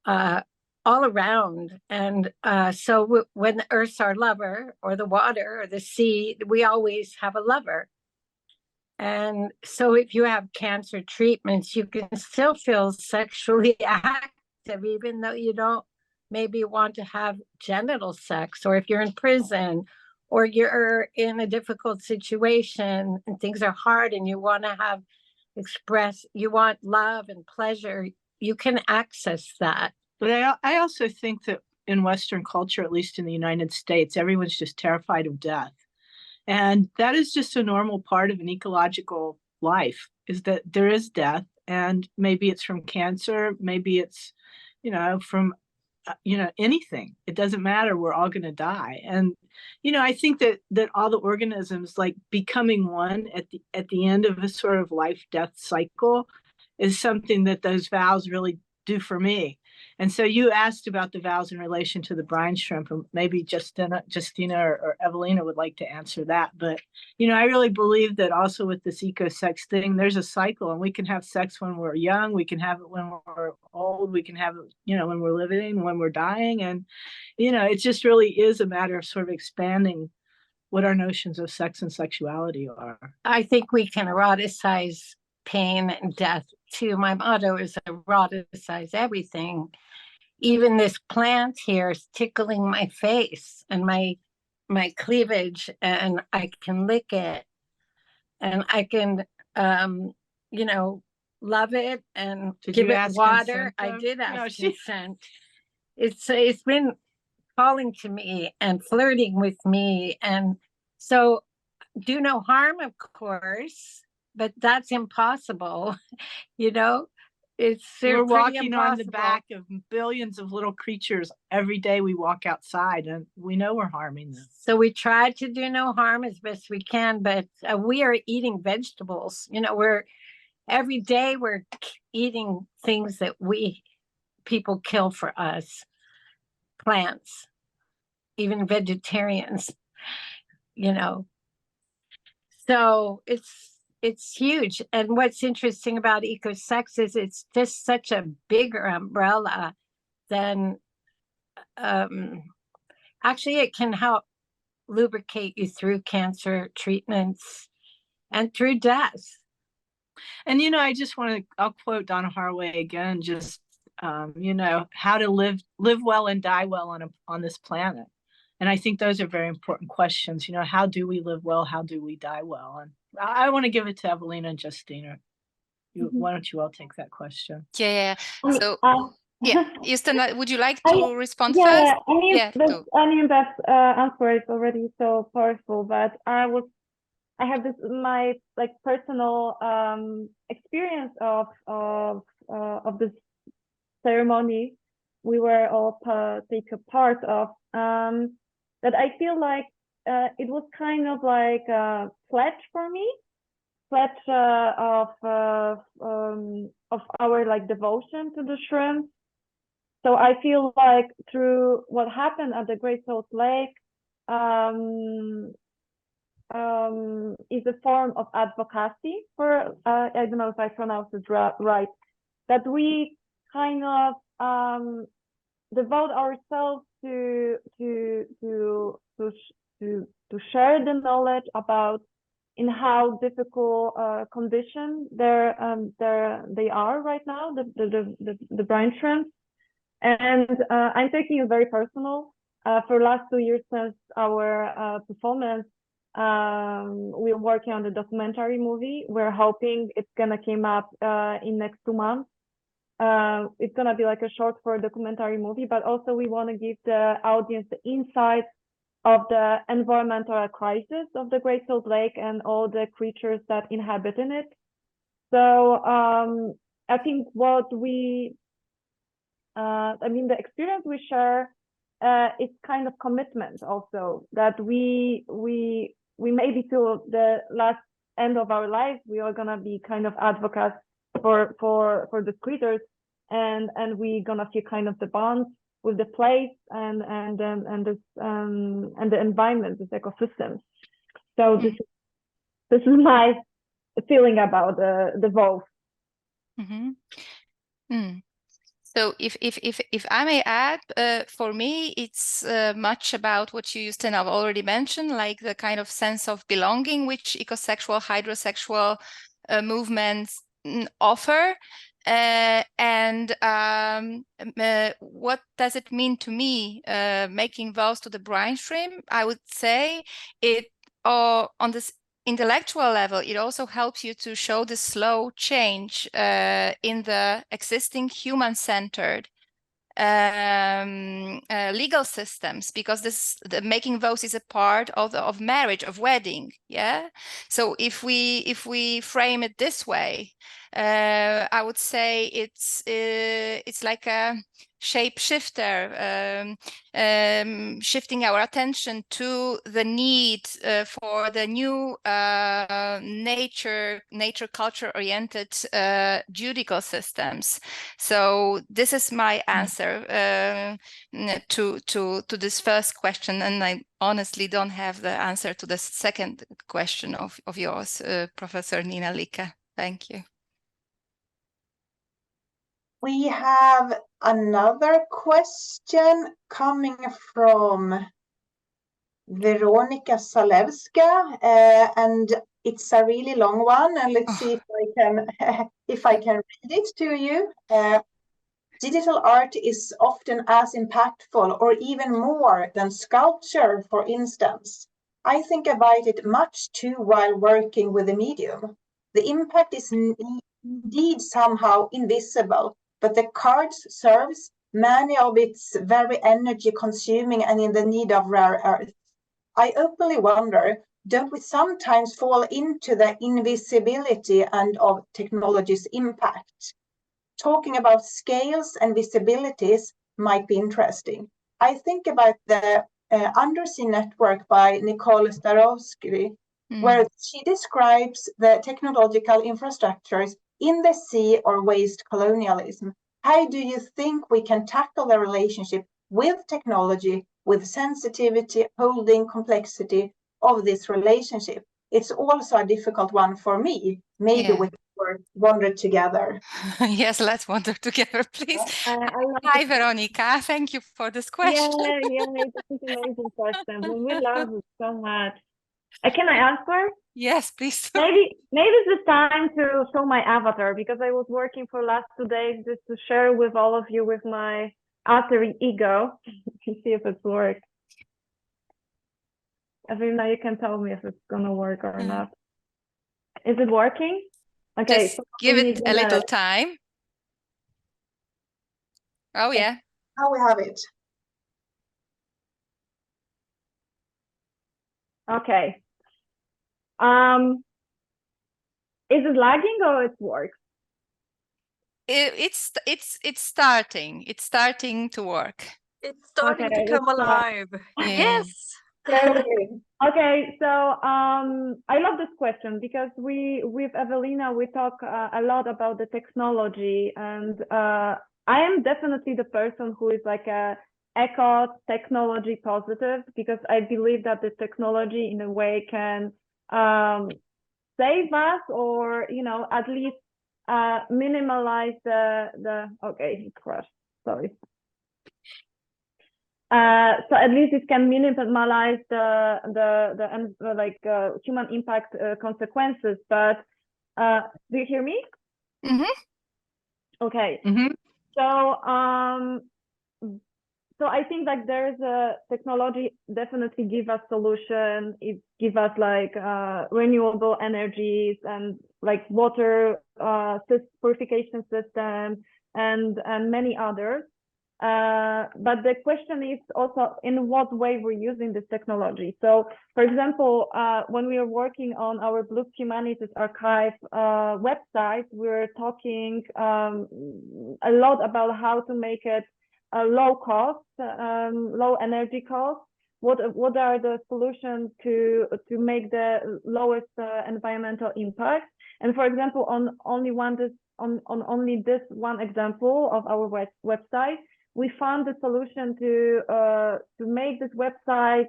all around. And so when the earth's our lover, or the water or the sea, we always have a lover. And so if you have cancer treatments, you can still feel sexually active, even though you don't maybe want to have genital sex, or if you're in prison, or you're in a difficult situation and things are hard and you want to you want love and pleasure, you can access that. But I also think that in Western culture, at least in the United States, everyone's just terrified of death. And that is just a normal part of an ecological life, is that there is death, and maybe it's from cancer, maybe it's, from, anything. It doesn't matter. We're all going to die. And, I think that all the organisms, like becoming one at the end of a sort of life-death cycle, is something that those vows really do for me. And so you asked about the vows in relation to the brine shrimp, and maybe Justyna or Ewelina would like to answer that. But, I really believe that also with this ecosex thing, there's a cycle, and we can have sex when we're young, we can have it when we're old, we can have it, when we're living, when we're dying. And, it just really is a matter of sort of expanding what our notions of sex and sexuality are. I think we can eroticize pain and death too. My motto is eroticize everything. Even this plant here is tickling my face and my cleavage, and I can lick it, and I can love it and give it water. I did ask consent. It's been calling to me and flirting with me, and so do no harm, of course, but that's impossible. We're walking on the back of billions of little creatures every day we walk outside, and we know we're harming them. So we try to do no harm as best we can, but we are eating vegetables. Every day we're eating things that people kill for us, plants, even vegetarians, So it's huge. And what's interesting about ecosex is it's just such a bigger umbrella than, actually it can help lubricate you through cancer treatments and through death. And, I'll quote Donna Haraway again, just, how to live well and die well on this planet. And I think those are very important questions. How do we live well? How do we die well? And I want to give it to Ewelina and Justyna. Why don't you all take that question? Yeah. So, Justyna, would you like to respond first? Beth answer is already so powerful, but I have my personal experience of this ceremony we were all take a part of. That I feel like it was kind of like a pledge for me, of our devotion to the shrimp. So I feel like through what happened at the Great Salt Lake is a form of advocacy for I don't know if I pronounced it right, that we kind of devote ourselves to share the knowledge about in how difficult condition they are right now, the brine shrimp. And I'm taking it very personal. For the last 2 years since our performance, we're working on the documentary movie. We're hoping it's gonna come up in next 2 months. it's gonna be like a short for a documentary movie, but also we want to give the audience the insights of the environmental crisis of the Great Salt Lake and all the creatures that inhabit in it. So I think what we, the experience we share is kind of commitment also, that we maybe till the last end of our lives, we are gonna be kind of advocates for the creatures, and we're gonna feel kind of the bond with the place and the environment, this ecosystem. So this is my feeling about the wolf. So if I may add, for me, it's much about what you, Justyna, have already mentioned, like the kind of sense of belonging which ecosexual, hydrosexual movements offer. And what does it mean to me, making vows to the brine shrimp? I would say it, on this intellectual level, it also helps you to show the slow change in the existing human-centered legal systems, because the making vows is a part of marriage, of wedding. Yeah. So if we frame it this way, I would say it's like a shapeshifter, shifting our attention to the need for the new nature culture oriented judicial systems. So this is my answer to this first question, and I honestly don't have the answer to the second question of yours, Professor Nina Lika. Thank you. We have another question coming from Veronika Zalewska, and it's a really long one. And let's see if I can read it to you. Digital art is often as impactful or even more than sculpture, for instance. I think about it much too while working with the medium. The impact is indeed somehow invisible, but the cards serves many of its very energy consuming and in the need of rare earth. I openly wonder, don't we sometimes fall into the invisibility and of technology's impact? Talking about scales and visibilities might be interesting. I think about the Undersea Network by Nicole Starowski, where she describes the technological infrastructures in the sea or waste colonialism. How do you think we can tackle the relationship with technology, with sensitivity, holding complexity of this relationship? It's also a difficult one for me. Maybe we can wander together. Yes, let's wander together, please. Hi, Veronika. Thank you for this question. Yeah, it's an amazing question. We love it so much. Can I answer? Yes, please. Maybe it's the time to show my avatar, because I was working for last 2 days just to share with all of you with my alter ego. See if it works. Ewelina, you can tell me if it's gonna work or not. Is it working? Okay. Just give it a little time. Oh yeah. Now we have it. Okay. Is it lagging or it works? It's starting. It's starting to work. It's starting to come alive. Yes. Okay, so I love this question, because with Ewelina we talk a lot about the technology, and I am definitely the person who is like a eco technology positive, because I believe that the technology in a way can save us, or at least minimize the okay, it crashed, sorry. So at least it can minimize the human impact consequences. But do you hear me? Okay. So I think like there's a technology definitely give us solution. It give us like renewable energies and like water purification system, and many others. But the question is also in what way we're using this technology. So, for example, when we are working on our Posthumanities archive website, we're talking a lot about how to make it low cost, low energy cost. What are the solutions to make the lowest environmental impact? And for example, on only this one example of our website, we found the solution to make this website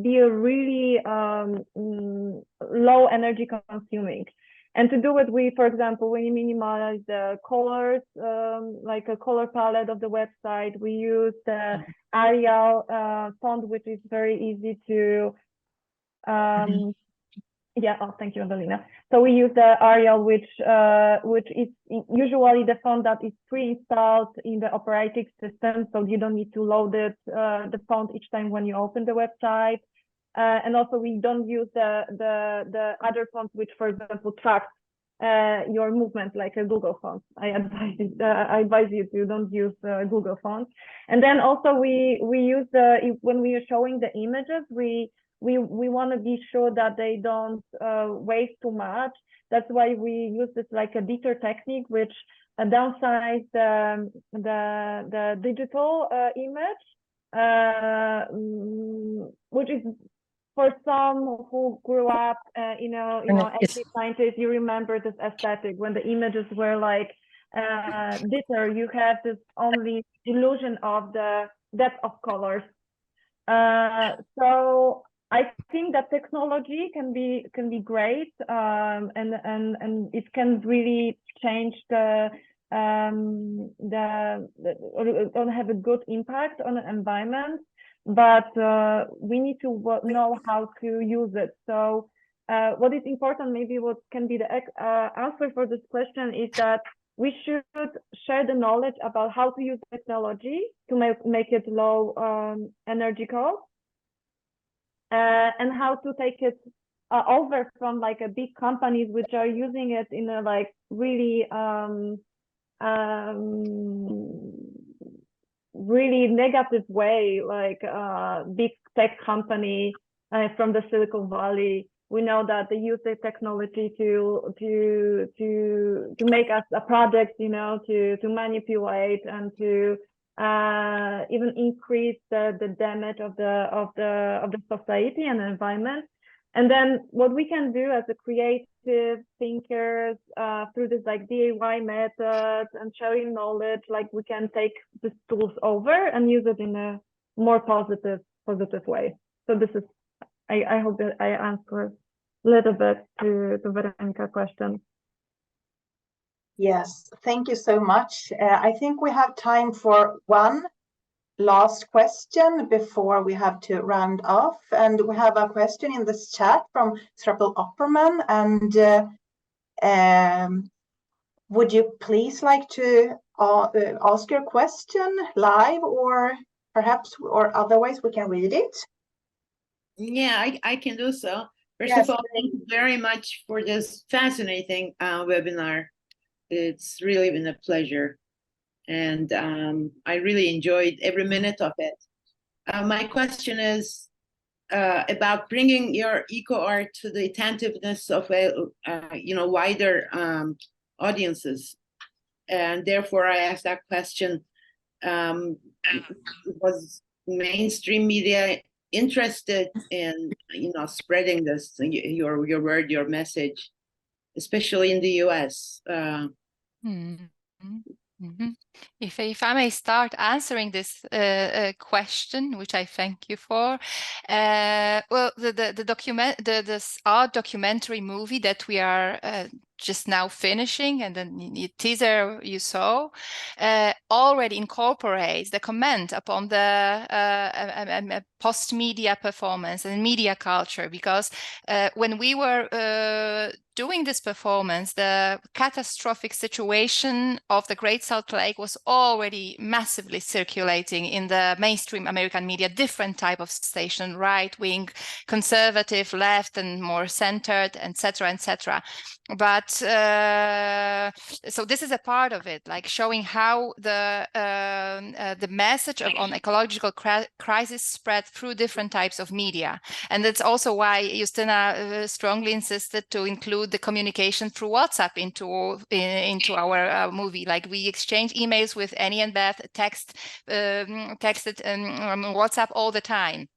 be a really low energy consuming. And to do it, for example, we minimize the colors, like a color palette of the website. We use the Arial font, which is very easy to, yeah, oh, thank you, Ewelina. So we use the Arial, which is usually the font that is pre-installed in the operating system, so you don't need to load it, the font each time when you open the website. And also we don't use the other fonts which, for example, tracks your movement like a Google font. I advise you to don't use Google fonts. And then also we use when we are showing the images, we want to be sure that they don't waste too much. That's why we use this like a deter technique, which downsize the digital image, which is, for some who grew up, you know, 80s, 90s, you remember this aesthetic when the images were like ditter. You have this only illusion of the depth of colors. So I think that technology can be great, and it can really change or have a good impact on the environment. But we need to know how to use it. So what is important, maybe what can be the answer for this question, is that we should share the knowledge about how to use technology to make it low energy cost, and how to take it over from like a big companies which are using it in a like really really negative way, like big tech company from the Silicon Valley. We know that they use the technology to make us a product, you know, to manipulate and to even increase the damage of the society and the environment. And then what we can do as a creative thinkers through this like DIY methods and sharing knowledge, like we can take these tools over and use it in a more positive way. So this is, I hope that I answered a little bit to Veronica's question. Yes, thank you so much. I think we have time for one last question before we have to round off, and we have a question in this chat from Srapel Opperman, and would you please like to ask your question live, or perhaps or otherwise we can read it? Yeah, I can do so. First Yes. of all, thank you very much for this fascinating webinar. It's really been a pleasure. And I really enjoyed every minute of it. My question is about bringing your eco art to the attentiveness of wider audiences, and therefore I asked that question: was mainstream media interested in spreading this your word, your message, especially in the US? If I may start answering this question, which I thank you for, well, this art documentary movie that we are just now finishing, and then the teaser you saw, already incorporates the comment upon the post-media performance and media culture, because when we were doing this performance, the catastrophic situation of the Great Salt Lake was already massively circulating in the mainstream American media, different type of station, right wing, conservative, left, and more centered, etc., etc. But so this is a part of it, like showing how the message on ecological crisis spread through different types of media. And that's also why Justyna strongly insisted to include the communication through WhatsApp into our movie. Like we exchange emails with Annie and Beth, texted WhatsApp all the time.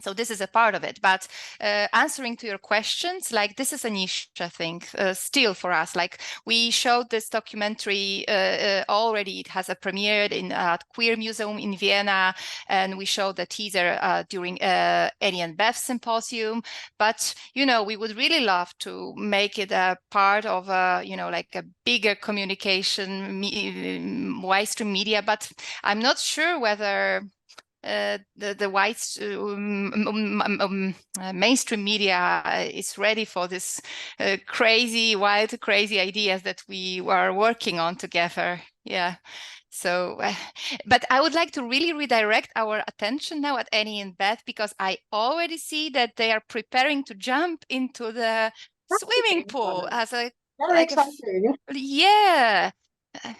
So this is a part of it, but answering to your questions, like this is a niche, I think, still for us. Like we showed this documentary already. It has a premiere in a queer museum in Vienna, and we showed the teaser during Annie and Beth symposium. But you know, we would really love to make it a part of like a bigger communication, widestream media. But I'm not sure whether the white mainstream media is ready for this crazy ideas that we are working on together. Yeah. So, but I would like to really redirect our attention now at Annie and Beth, because I already see that they are preparing to jump into the swimming pool as a yeah.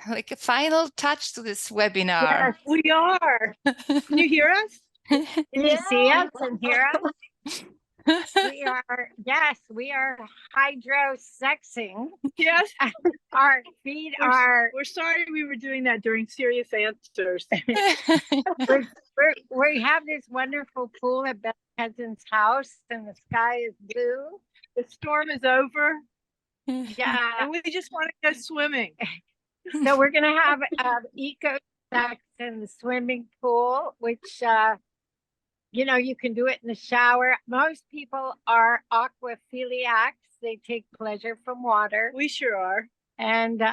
Like a final touch to this webinar. Yes, we are. Can you hear us? Can you see us and hear us? We are hydrosexing. Yes. Our feet are. We're sorry we were doing that during serious answers. we have this wonderful pool at Beth Cousin's house, and the sky is blue. The storm is over. Yeah. And we just want to go swimming. So we're going to have eco-sex in the swimming pool, which, you can do it in the shower. Most people are aquaphiliacs. They take pleasure from water. We sure are. And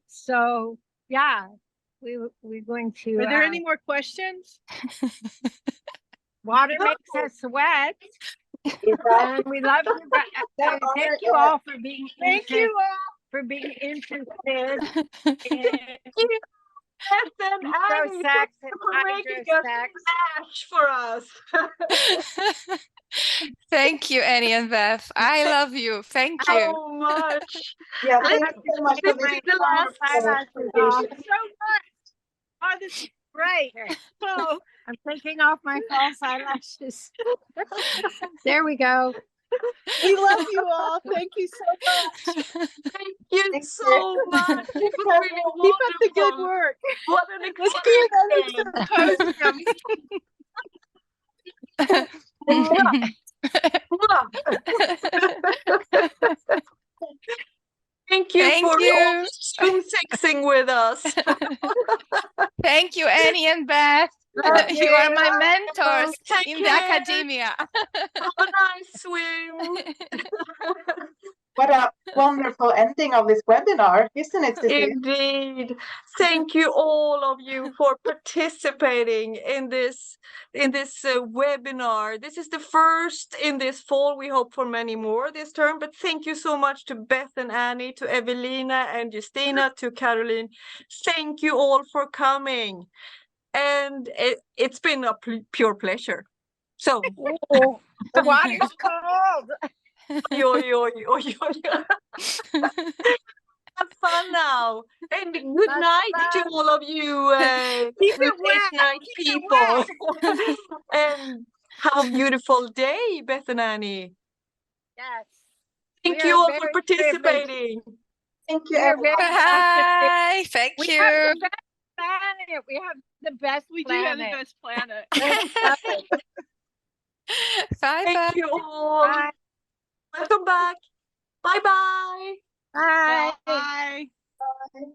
so, yeah, we're going to... Are there any more questions? Water makes us sweat. And we love you. Thank you all for being interested. For being interested in ecosexual for us. Thank you, Annie and Beth. I love you. Thank you so much. Yeah, thank you so much for this. The last eyelashes off. So much. Oh, this is great. So I'm taking off my false eyelashes. There we go. We love you all. Thank you so much. Thank you so much. It was really wonderful. Keep up the good work. What an Thank you for sexing with us. Thank you, Annie and Beth. You are my mentors in the academia. Have a nice swim. What a wonderful ending of this webinar, isn't it, Cecilia? Indeed. Thank you all of you for participating in this webinar. This is the first in this fall. We hope for many more this term, but thank you so much to Beth and Annie, to Ewelina and Justyna, to Caroline. Thank you all for coming. And it's been a pure pleasure. So, the water's cold. Have fun now, and good night to all of you night people. And have a beautiful day, Beth and Annie. Yes. Thank you all for participating. Thank you. Bye. Thank you. We have the best planet. We have the best We planet. do have the best planet. Bye. Thank you all. Bye. Welcome back. Bye-bye. Bye. Bye. Bye.